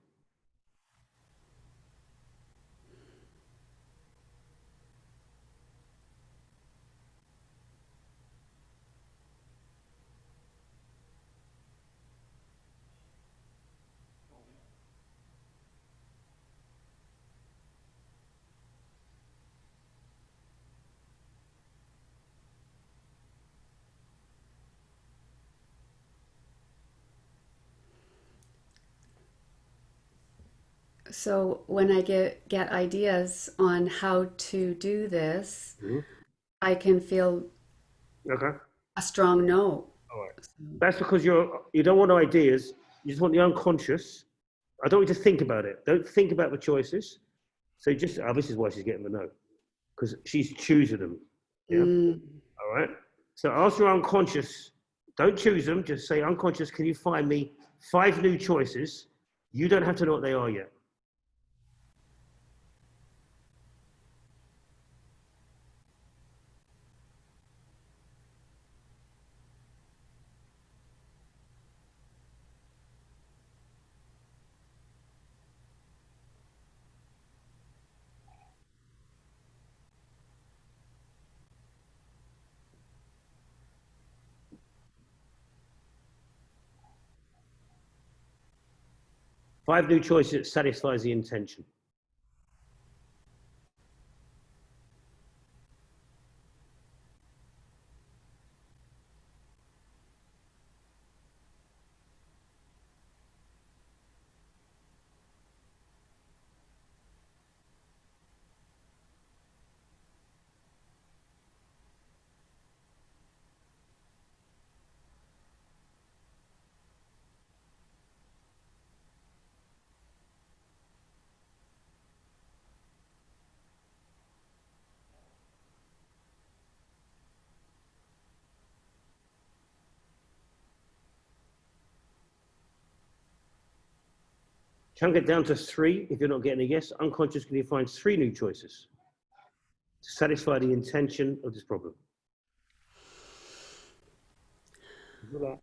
So when I get ideas on how to do this, I can feel a strong no. All right. That's because you don't want ideas. You just want the unconscious. I don't want you to think about it. Don't think about the choices. So this is why she's getting the no, because she's choosing them. Yeah. All right. So ask your unconscious. Don't choose them. Just say, unconscious, can you find me 5 new choices? You don't have to know what they are yet. Five new choices that satisfies the intention. Chunk it down to 3 if you're not getting a yes. Unconscious can define 3 new choices to satisfy the intention of this problem. Relax.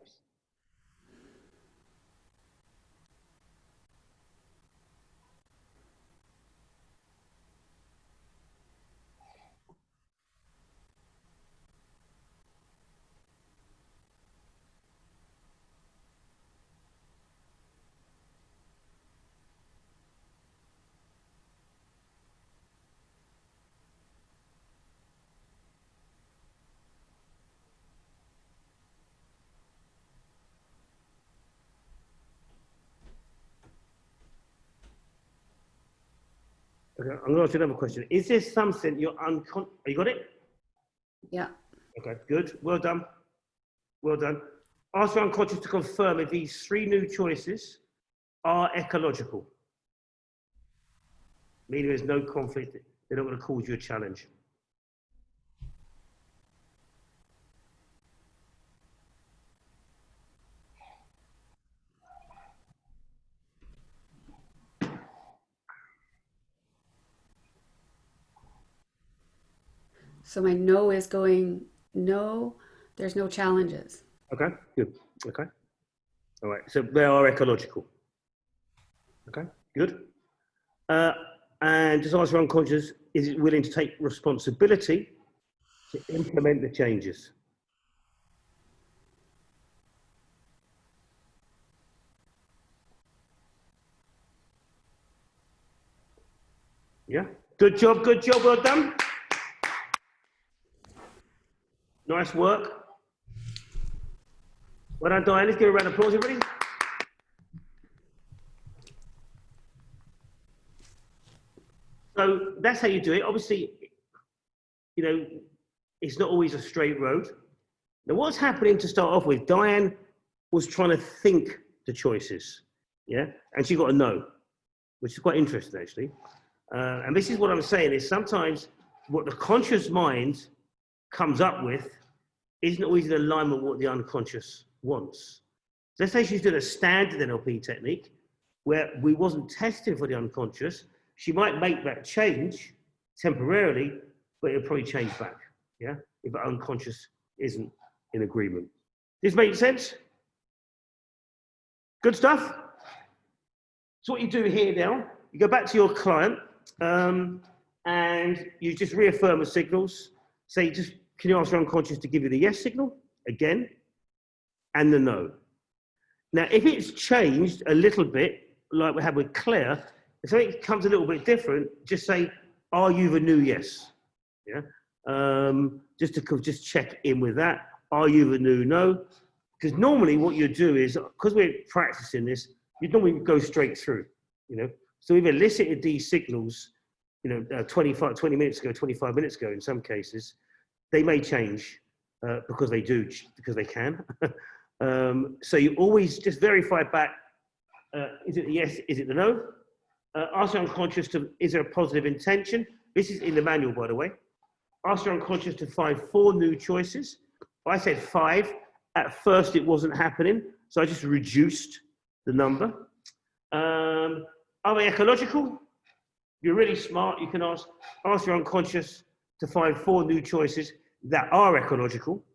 Okay, I'm going to ask you another question. Is this something you're unconscious? You got it? Yeah. Okay, good. Well done. Well done. Ask your unconscious to confirm if these 3 new choices are ecological. Meaning there's no conflict. They're not going to cause you a challenge. So my no is going, no, there's no challenges. Okay, good. Okay. All right, so they are ecological. Okay, good. And just ask your unconscious, is it willing to take responsibility to implement the changes? Yeah, good job, well done. Nice work. Well done, Diane. Let's give a round of applause, everybody. So that's how you do it. Obviously, you know, it's not always a straight road. Now, what's happening to start off with, Diane was trying to think the choices, yeah? And she got a no, which is quite interesting, actually. And this is what I'm saying, is sometimes what the conscious mind comes up with isn't always in alignment with what the unconscious wants. So let's say she's doing a standard NLP technique where we wasn't testing for the unconscious. She might make that change temporarily, but it'll probably change back, yeah? If the unconscious isn't in agreement. This makes sense? Good stuff? So what you do here now, you go back to your client and you just reaffirm the signals. Say, just, can you ask your unconscious to give you the yes signal again and the no? Now, if it's changed a little bit, like we had with Claire, if something comes a little bit different, just say, are you the new yes? Yeah. Just to check in with that. Are you the new no? Because normally what you do is, because we're practicing this, you normally go straight through, you know. So we've elicited these signals, you know, 20 minutes ago, 25 minutes ago in some cases. They may change because they do, because they can. So you always just verify back, is it the yes, is it the no? Ask your unconscious to, is there a positive intention? This is in the manual, by the way. Ask your unconscious to find 4 new choices. I said 5. At first, it wasn't happening, so I just reduced the number. Are they ecological? You're really smart. You can ask your unconscious to find 4 new choices that are ecological,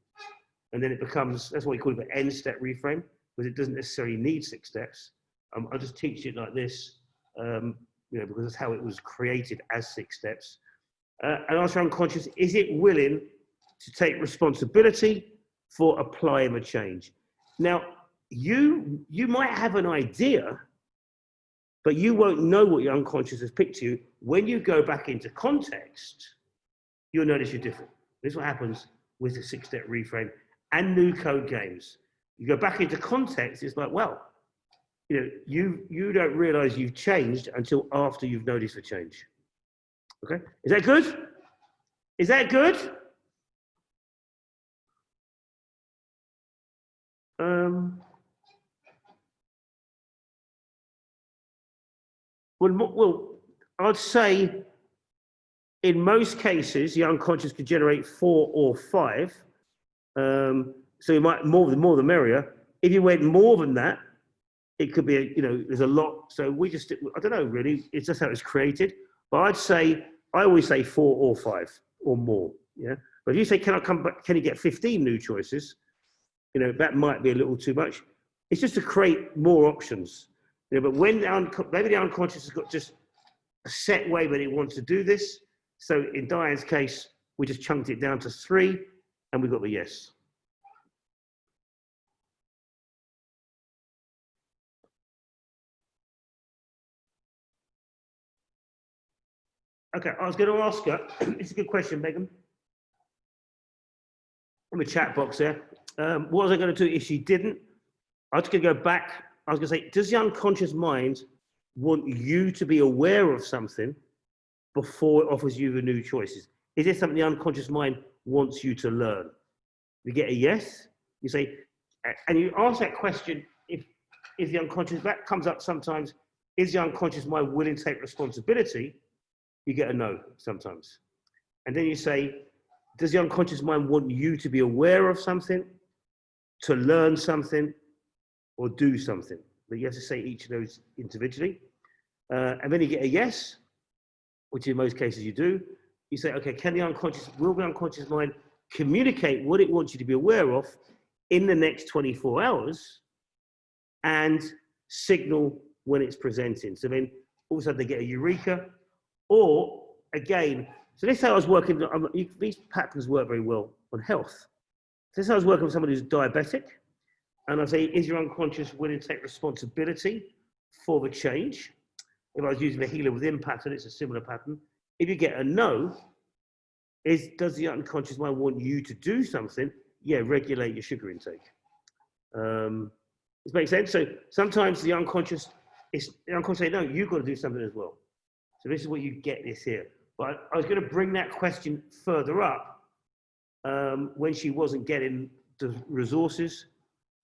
and then it becomes, that's what we call it, the N Step Reframe, because it doesn't necessarily need 6 steps. I'll just teach it like this, you know, because that's how it was created as 6 steps. And ask your unconscious, is it willing to take responsibility for applying the change? Now, you might have an idea, but you won't know what your unconscious has picked you. When you go back into context, you'll notice you're different. This is what happens with the 6 Step Reframe and new code games. You go back into context, it's like, well, you know, you don't realize you've changed until after you've noticed the change. Okay, is that good? Is that good? Well, I'd say in most cases, the unconscious could generate 4 or 5. So you might more the merrier. If you went more than that, It could be, there's a lot. So we just, I don't know, really. It's just how it's created. But I always say 4 or 5 or more. Yeah. But if you say, can I come back? Can you get 15 new choices? That might be a little too much. It's just to create more options. But when maybe the unconscious has got just a set way that it wants to do this. So in Diane's case, we just chunked it down to 3 and we got the yes. Okay, I was going to ask her, it's a good question, Megan. In the chat box there. What was I going to do if she didn't? I was going to go back. I was going to say, does the unconscious mind want you to be aware of something before it offers you the new choices? Is there something the unconscious mind wants you to learn? You get a yes, you say, and you ask that question, if the unconscious, that comes up sometimes, is the unconscious mind willing to take responsibility? You get a no sometimes. And then you say, does the unconscious mind want you to be aware of something, to learn something, or do something? But you have to say each of those individually. And then you get a yes, which in most cases you do. You say, okay, will the unconscious mind communicate what it wants you to be aware of in the next 24 hours and signal when it's presenting? So then all of a sudden they get a eureka. Or again, so let's say I was working, these patterns work very well on health. So let's say I was working with somebody who's diabetic, and I say, is your unconscious willing to take responsibility for the change? If I was using the healer within pattern, it's a similar pattern. If you get a no, does the unconscious mind want you to do something? Yeah, regulate your sugar intake. This makes sense? So sometimes the unconscious say, no, you've got to do something as well. So this is what you get this here. But I was going to bring that question further up when she wasn't getting the resources.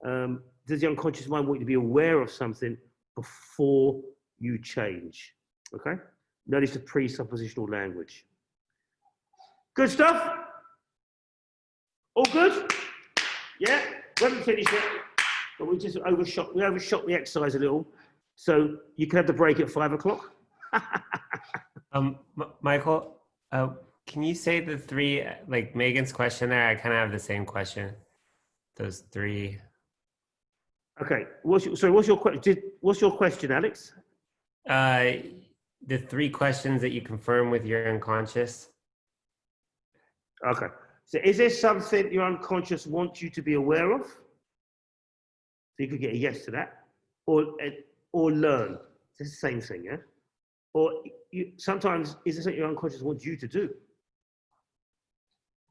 Does the unconscious mind want you to be aware of something before you change? Okay? Notice the presuppositional language. Good stuff? All good? Yeah? We haven't finished yet, but we just overshot the exercise a little. So you can have the break at 5 o'clock. Michael, can you say the 3, like Megan's question there? I kind of have the same question. Those 3. Okay. What's your question, Alex? The 3 questions that you confirm with your unconscious. Okay. So is there something your unconscious wants you to be aware of? So you could get a yes to that. Or learn. It's the same thing, yeah? Or sometimes is there something your unconscious wants you to do?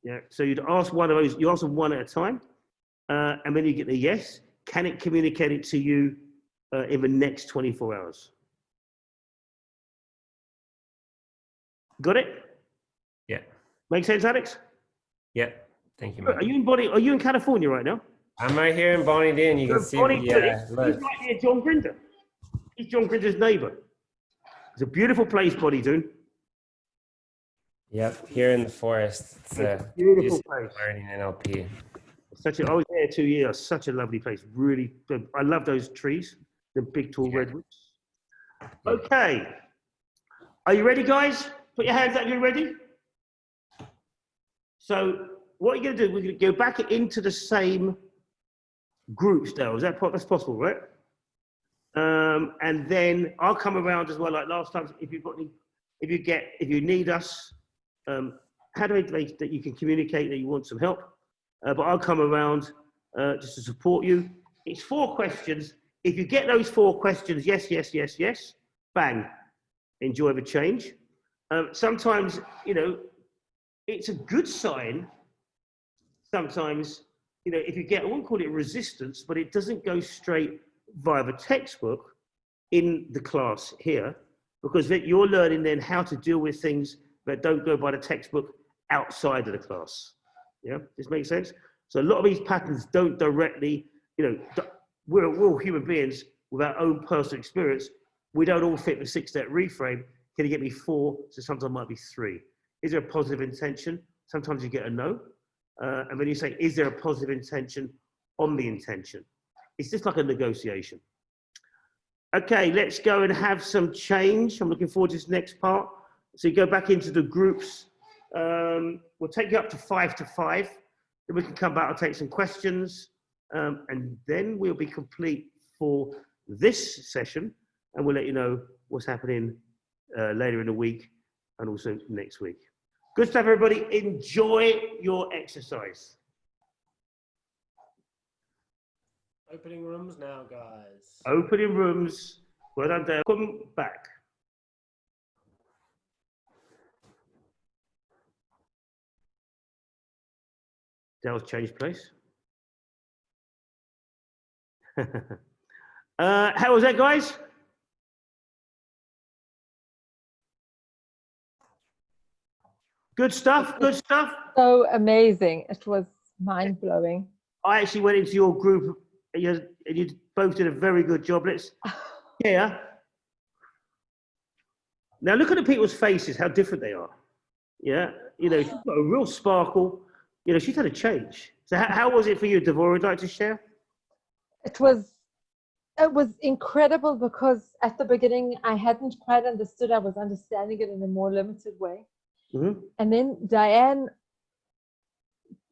Yeah. So you'd ask one of those, you ask them one at a time, and then you get the yes. Can it communicate it to you in the next 24 hours? Got it? Yeah. Make sense, Alex? Yeah. Thank you, Are you in California right now? I'm right here in Bonnie Doon. You can see the He's right near John Grinder. He's John Grinder's neighbor. It's a beautiful place, Bonnie Doon. Yep, here in the forest. It's a beautiful place. Learning NLP. I was there 2 years. Such a lovely place. Really good. I love those trees, the big tall redwoods. Okay. Are you ready, guys? Put your hands up. You ready? So what you're going to do, we're going to go back into the same groups now. That's possible, right? And then I'll come around as well, like last time. If you need us, how do we make that you can communicate that you want some help? But I'll come around just to support you. It's 4 questions. If you get those 4 questions, yes, yes, yes, yes, bang, enjoy the change. Sometimes, it's a good sign. Sometimes, if you get, I won't call it resistance, but it doesn't go straight via the textbook in the class here, because you're learning then how to deal with things that don't go by the textbook outside of the class. Yeah, this makes sense? So a lot of these patterns don't directly, we're all human beings with our own personal experience. We don't all fit the 6-step reframe. Can you get me 4? So sometimes it might be 3. Is there a positive intention? Sometimes you get a no. And then you say, is there a positive intention on the intention? It's just like a negotiation. Okay, let's go and have some change. I'm looking forward to this next part. So you go back into the groups. We'll take you up to 5 to 5. Then we can come back and take some questions. And then we'll be complete for this session. And we'll let you know what's happening later in the week and also next week. Good stuff, everybody. Enjoy your exercise. Opening rooms now, guys. Opening rooms. Well done, Dale. Come back. Dale's changed place. How was that, guys? Good stuff, good stuff. So amazing. It was mind-blowing. I actually went into your group and you both did a very good job. Let's, yeah. Now look at the people's faces, how different they are. Yeah, you know, she's got a real sparkle. You know, she's had a change. So how was it for you, Devorah? Would you like to share? It was incredible because at the beginning I hadn't quite understood. I was understanding it in a more limited way. Mm-hmm. And then Diane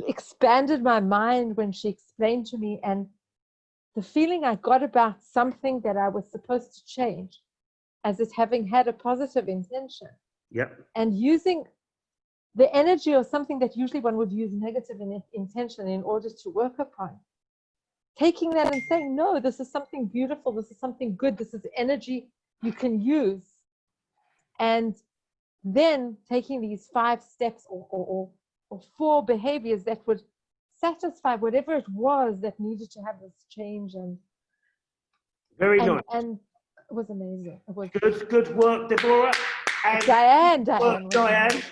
expanded my mind when she explained to me, and the feeling I got about something that I was supposed to change as it having had a positive intention. Yep. And using the energy or something that usually one would use negative intention in order to work upon. Taking that and saying, no, this is something beautiful. This is something good. This is energy you can use. And then taking these 5 steps or 4 behaviors that would satisfy whatever it was that needed to have this change. And very nice. And it was amazing. It was good work, Devorah. And Diane.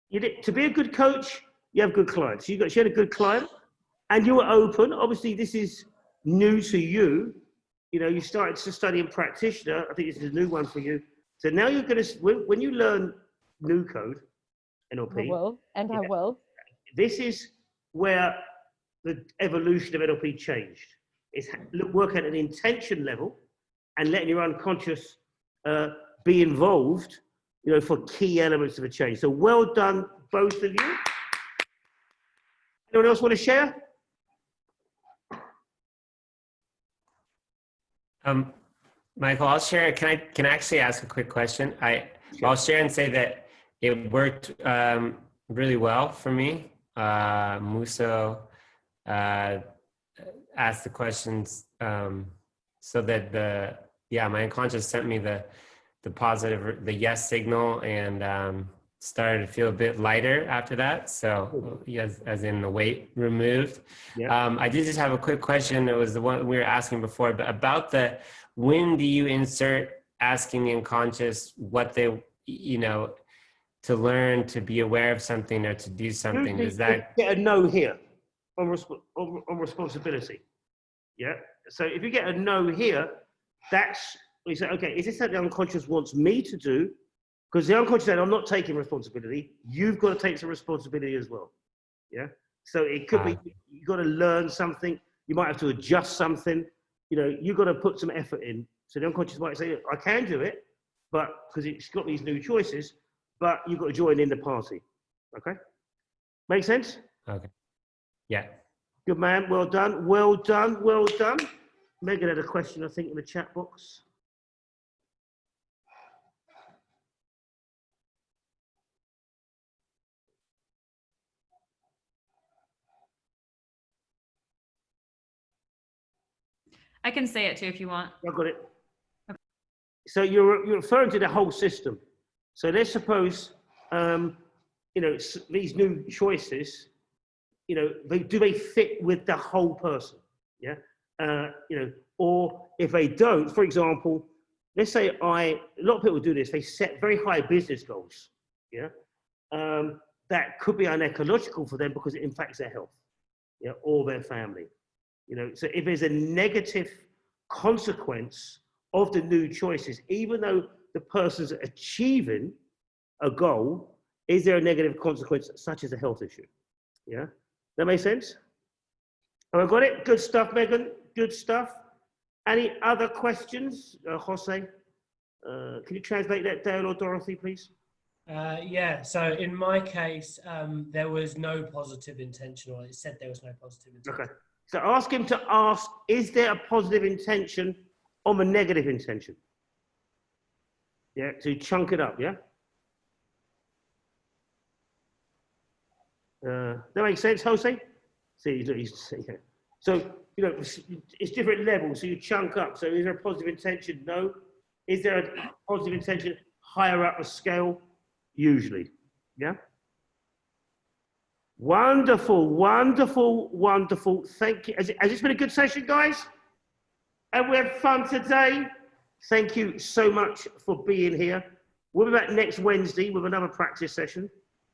You did, to be a good coach, you have good clients. She had a good client, and you were open. Obviously, this is new to you. You know, you started to study in practitioner. I think this is a new one for you. So now you're going to, when you learn new code, NLP. I will. This is where the evolution of NLP changed. It's work at an intention level and letting your unconscious be involved, you know, for key elements of a change. So well done, both of you. Anyone else want to share? Michael, I'll share. Can I actually ask a quick question? I'll share and say that it worked really well for me. Muso asked the questions so that my unconscious sent me the positive, the yes signal, and started to feel a bit lighter after that. So yes, as in the weight removed. Yeah. I did just have a quick question. It was the one we were asking before, but about when do you insert asking the unconscious what they, you know, to learn to be aware of something or to do something? Does that get a no here on responsibility? Yeah. So if you get a no here, that's, you say, okay, is this something the unconscious wants me to do? Because the unconscious said, I'm not taking responsibility. You've got to take some responsibility as well. Yeah. So it could be, you've got to learn something. You might have to adjust something. You know, you've got to put some effort in. So the unconscious might say, I can do it, but because it's got these new choices, but you've got to join in the party. Okay. Make sense? Okay. Yeah. Good man. Well done. Well done. Well done. Megan had a question, I think, in the chat box. I can say it too if you want. I've got it. Okay. So you're referring to the whole system. So let's suppose, you know, these new choices, you know, do they fit with the whole person? Yeah. You know, or if they don't, for example, let's say a lot of people do this, they set very high business goals. Yeah. That could be unecological for them because it impacts their health, yeah, or their family. You know, so if there's a negative consequence of the new choices, even though the person's achieving a goal, is there a negative consequence such as a health issue? Yeah, that makes sense? Have I got it? Good stuff, Megan. Good stuff. Any other questions? Jose, can you translate that, Dale or Dorothy, please? Yeah, so in my case, there was no positive intention, or it said there was no positive intention. Okay. So ask him to ask, is there a positive intention on the negative intention? Yeah, so chunk it up, yeah? That makes sense, Jose? See, yeah. So, you know, it's different levels, so you chunk up. So is there a positive intention? No. Is there a positive intention higher up the scale? Usually, yeah? Wonderful, wonderful, wonderful. Thank you. Has this been a good session, guys? And we had fun today. Thank you so much for being here. We'll be back next Wednesday with another practice session.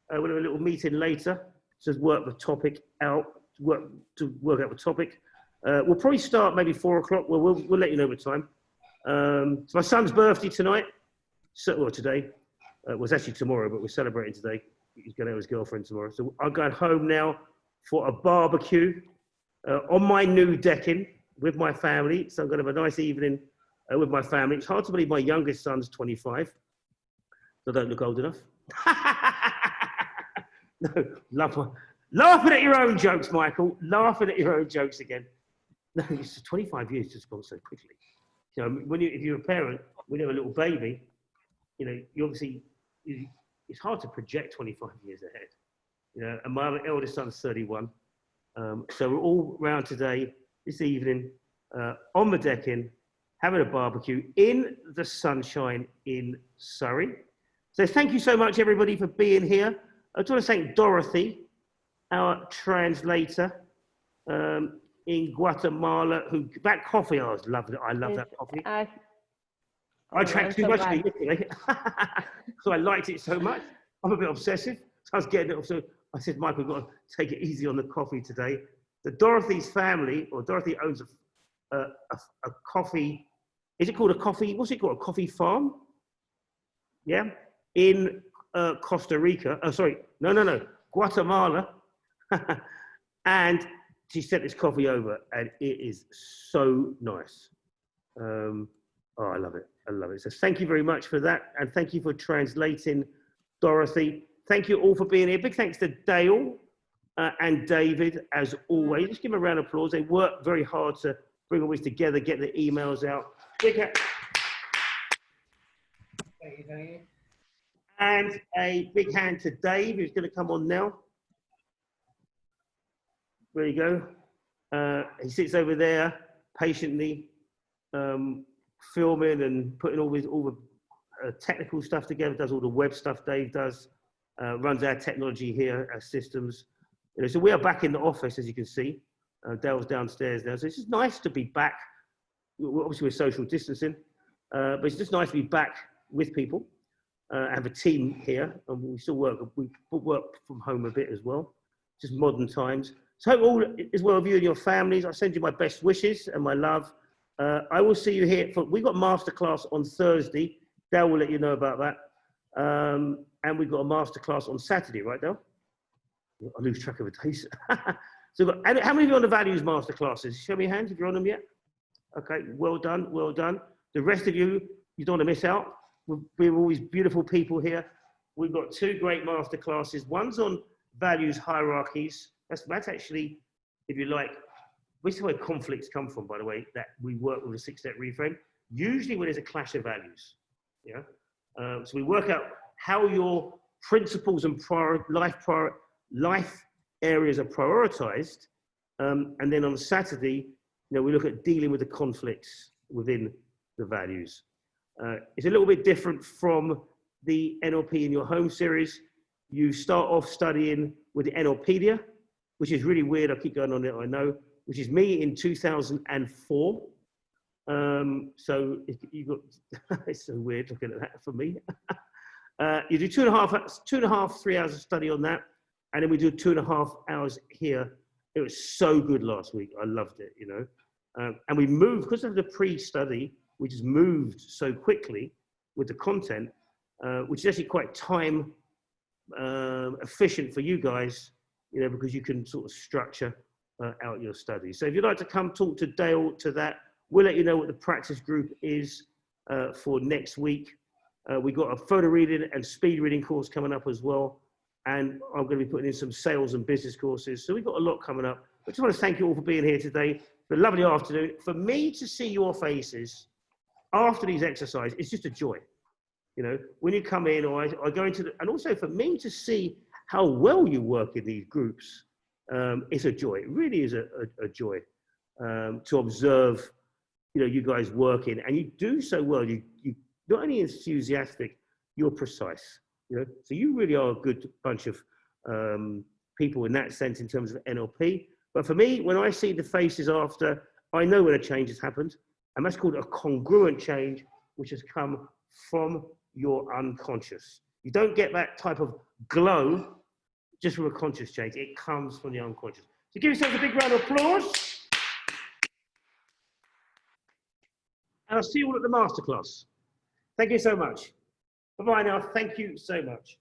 We'll have a little meeting later to work the topic out, to work out the topic. We'll probably start maybe 4 o'clock. We'll let you know the time. It's my son's birthday tonight. So, well, today. It was actually tomorrow, but we're celebrating today. He's going to have his girlfriend tomorrow. So I'm going home now for a barbecue on my new decking with my family. So I'm going to have a nice evening with my family. It's hard to believe my youngest son's 25. So I don't look old enough. No, laughing at your own jokes, Michael. Laughing at your own jokes again. No, it's 25 years just gone so quickly. You know, if you're a parent, when you have a little baby, you know, you obviously, it's hard to project 25 years ahead. You know, and my eldest son's 31. So we're all round today, this evening, on the decking, having a barbecue in the sunshine in Surrey. So thank you so much, everybody, for being here. I just want to thank Dorothy, our translator in Guatemala, that coffee, I was loving it. I love that coffee. I drank too much of it yesterday, so I liked it so much. I'm a bit obsessive, so I was getting it. So I said, Michael, we've got to take it easy on the coffee today. So Dorothy's family, or Dorothy owns a coffee, is it called a coffee, what's it called, a coffee farm? Yeah, in Costa Rica, Guatemala. And she sent this coffee over, and it is so nice. Oh, I love it. I love it. So thank you very much for that. And thank you for translating, Dorothy. Thank you all for being here. Big thanks to Dale and David, as always. Let's give them a round of applause. They work very hard to bring all this together, get the emails out. Thank you. And a big hand to Dave, who's going to come on now. There you go. He sits over there patiently, filming and putting all the technical stuff together, does all the web stuff Dave does, runs our technology here, our systems. You know, so we are back in the office, as you can see. Dale's downstairs now. So it's just nice to be back. Obviously, we're social distancing, but it's just nice to be back with people. Have a team here, and we still work from home a bit as well. Just modern times. So hope all is well with you and your families. I send you my best wishes and my love. I will see you here we've got masterclass on Thursday. Dale will let you know about that. And we've got a masterclass on Saturday, right, Dale? I lose track of the days. So how many of you are on the values masterclasses? Show me your hands if you're on them yet. Okay, well done, well done. The rest of you, you don't want to miss out. We're always beautiful people here. We've got 2 great masterclasses. One's on values hierarchies. That's actually, if you like, this is where conflicts come from, by the way, that we work with a 6-step reframe, usually when there's a clash of values. Yeah. So we work out how your principles and life areas are prioritized. And then on Saturday, you know, we look at dealing with the conflicts within the values. It's a little bit different from the NLP in your home series. You start off studying with the NLPedia, which is really weird. I keep going on it, I know, which is me in 2004. So you got, it's so weird looking at that for me. You do 2.5, 3 hours of study on that. And then we do 2.5 hours here. It was so good last week. I loved it, you know. And we moved, because of the pre-study, we just moved so quickly with the content, which is actually quite time efficient for you guys, you know, because you can sort of structure out your studies. So if you'd like to come talk to Dale to that, We'll let you know what the practice group is for next week. We've got a photo reading and speed reading course coming up as well. And I'm going to be putting in some sales and business courses. So we've got a lot coming up. I just want to thank you all for being here today. For a lovely afternoon. For me to see your faces after these exercises, it's just a joy. You know, when you come in, or I go into and also for me to see how well you work in these groups, it's a joy. It really is a joy to observe, you know, you guys working, and you do so well. You not only enthusiastic, you're precise. You know, so you really are a good bunch of people in that sense in terms of NLP. But for me, when I see the faces after, I know when a change has happened, and that's called a congruent change, which has come from your unconscious. You don't get that type of glow just from a conscious change. It comes from the unconscious. So give yourselves a big round of applause. And I'll see you all at the masterclass. Thank you so much. Bye-bye now. Thank you so much.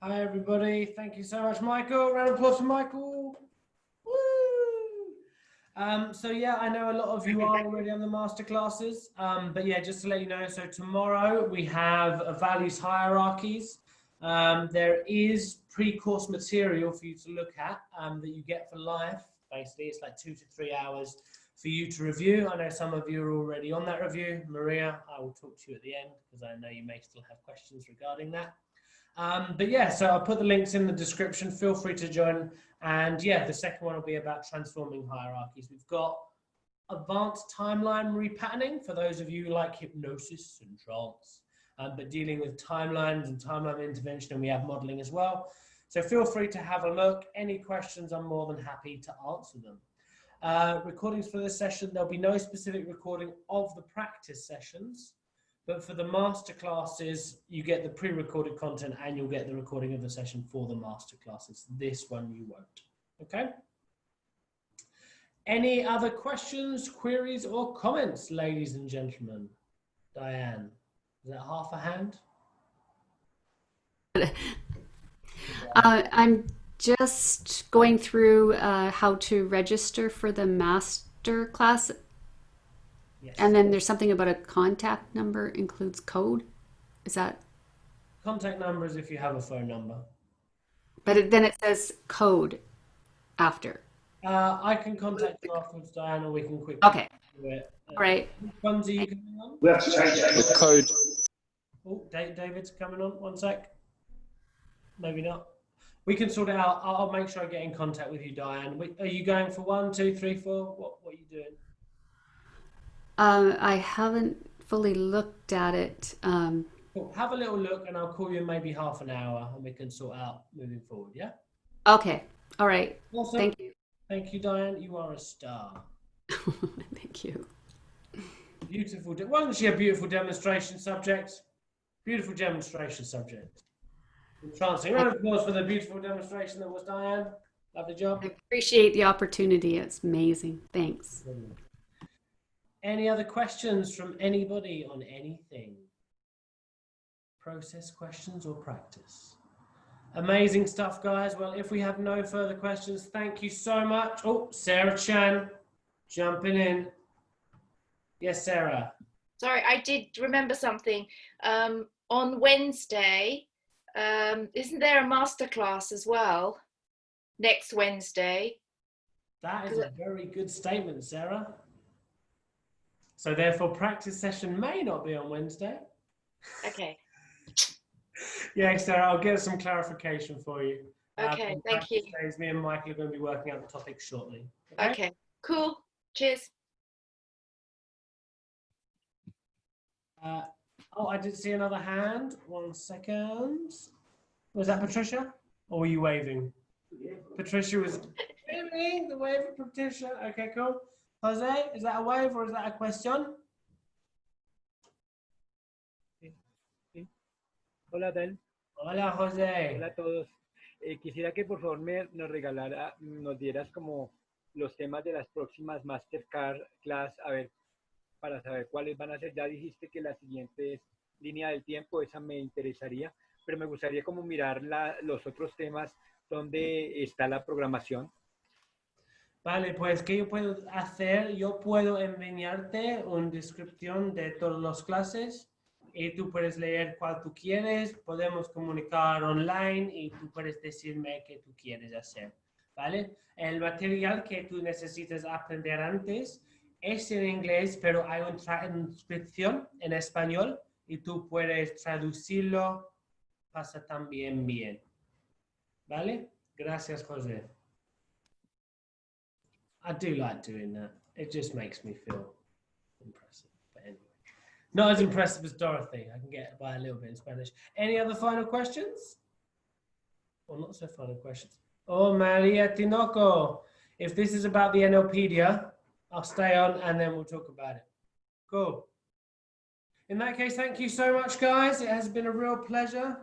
Hi, everybody. Thank you so much, Michael. Round of applause for Michael. Woo! So yeah, I know a lot of you are already on the masterclasses, but yeah, just to let you know, so tomorrow we have values hierarchies. There is pre-course material for you to look at that you get for life. Basically, it's like 2 to 3 hours for you to review. I know some of you are already on that review. Maria, I will talk to you at the end because I know you may still have questions regarding that. But yeah, so I'll put the links in the description. Feel free to join. And yeah, the second one will be about transforming hierarchies. We've got advanced timeline repatterning for those of you who like hypnosis and trance, but dealing with timelines and timeline intervention, and we have modeling as well. So feel free to have a look. Any questions, I'm more than happy to answer them. Recordings for this session, there'll be no specific recording of the practice sessions, but for the masterclasses, you get the pre-recorded content and you'll get the recording of the session for the masterclasses. This one you won't, okay? Any other questions, queries, or comments, ladies and gentlemen? Diane, is that half a hand? I'm just going through how to register for the master class. Yes. And then there's something about a contact number includes code. Is that? Contact number is if you have a phone number. But then it says code after. I can contact you afterwards, Diane, or we can quickly do it. All right. Which ones are you coming on? We have to change the code. Oh, David's coming on. 1 sec. Maybe not. We can sort it out. I'll make sure I get in contact with you, Diane. Are you going for 1, 2, 3, 4? What are you doing? I haven't fully looked at it. Cool. Have a little look, and I'll call you in maybe half an hour, and we can sort out moving forward. Yeah. Okay. All right. Awesome. Thank you. Thank you, Diane. You are a star. Thank you. Beautiful. Wasn't she a beautiful demonstration subject? Beautiful demonstration subject. Chancing. Round of applause for the beautiful demonstration that was Diane. Lovely job. I appreciate the opportunity. It's amazing. Thanks. Brilliant. Any other questions from anybody on anything? Process questions or practice? Amazing stuff, guys. Well, if we have no further questions, thank you so much. Oh, Sarah Chan jumping in. Yes, Sarah. Sorry, I did remember something. On Wednesday, isn't there a masterclass as well? Next Wednesday. That is a very good statement, Sarah. So therefore, practice session may not be on Wednesday. Okay. Yeah, Sarah, I'll get some clarification for you. Okay, thank you. Days, me and Michael are going to be working out the topic shortly. Okay, cool. Cheers. Oh, I did see another hand. 1 second. Was that Patricia? Or were you waving? Yeah. Patricia was waving, the wave of Patricia. Okay, cool. Jose, is that a wave or is that a question? Hola, Dan. Hola, Jose. Hola a todos. Quisiera que por favor nos dieras como los temas de las próximas Masterclass, a ver, para saber cuáles van a ser. Ya dijiste que la siguiente es línea del tiempo, esa me interesaría, pero me gustaría como mirar los otros temas donde está la programación. Vale, pues, ¿qué yo puedo hacer? Yo puedo enviarte una descripción de todas las clases y tú puedes leer cuál tú quieres, podemos comunicar online y tú puedes decirme qué tú quieres hacer, ¿vale? El material que tú necesitas aprender antes es en inglés, pero hay una transcripción en español y tú puedes traducirlo, pasa también bien, ¿vale? Gracias, José. I do like doing that. It just makes me feel impressive. But anyway, not as impressive as Dorothy. I can get by a little bit in Spanish. Any other final questions? Well, not so final questions. Oh, Maria Tinoco. If this is about the NLPedia, I'll stay on and then we'll talk about it. Cool. In that case, thank you so much, guys. It has been a real pleasure.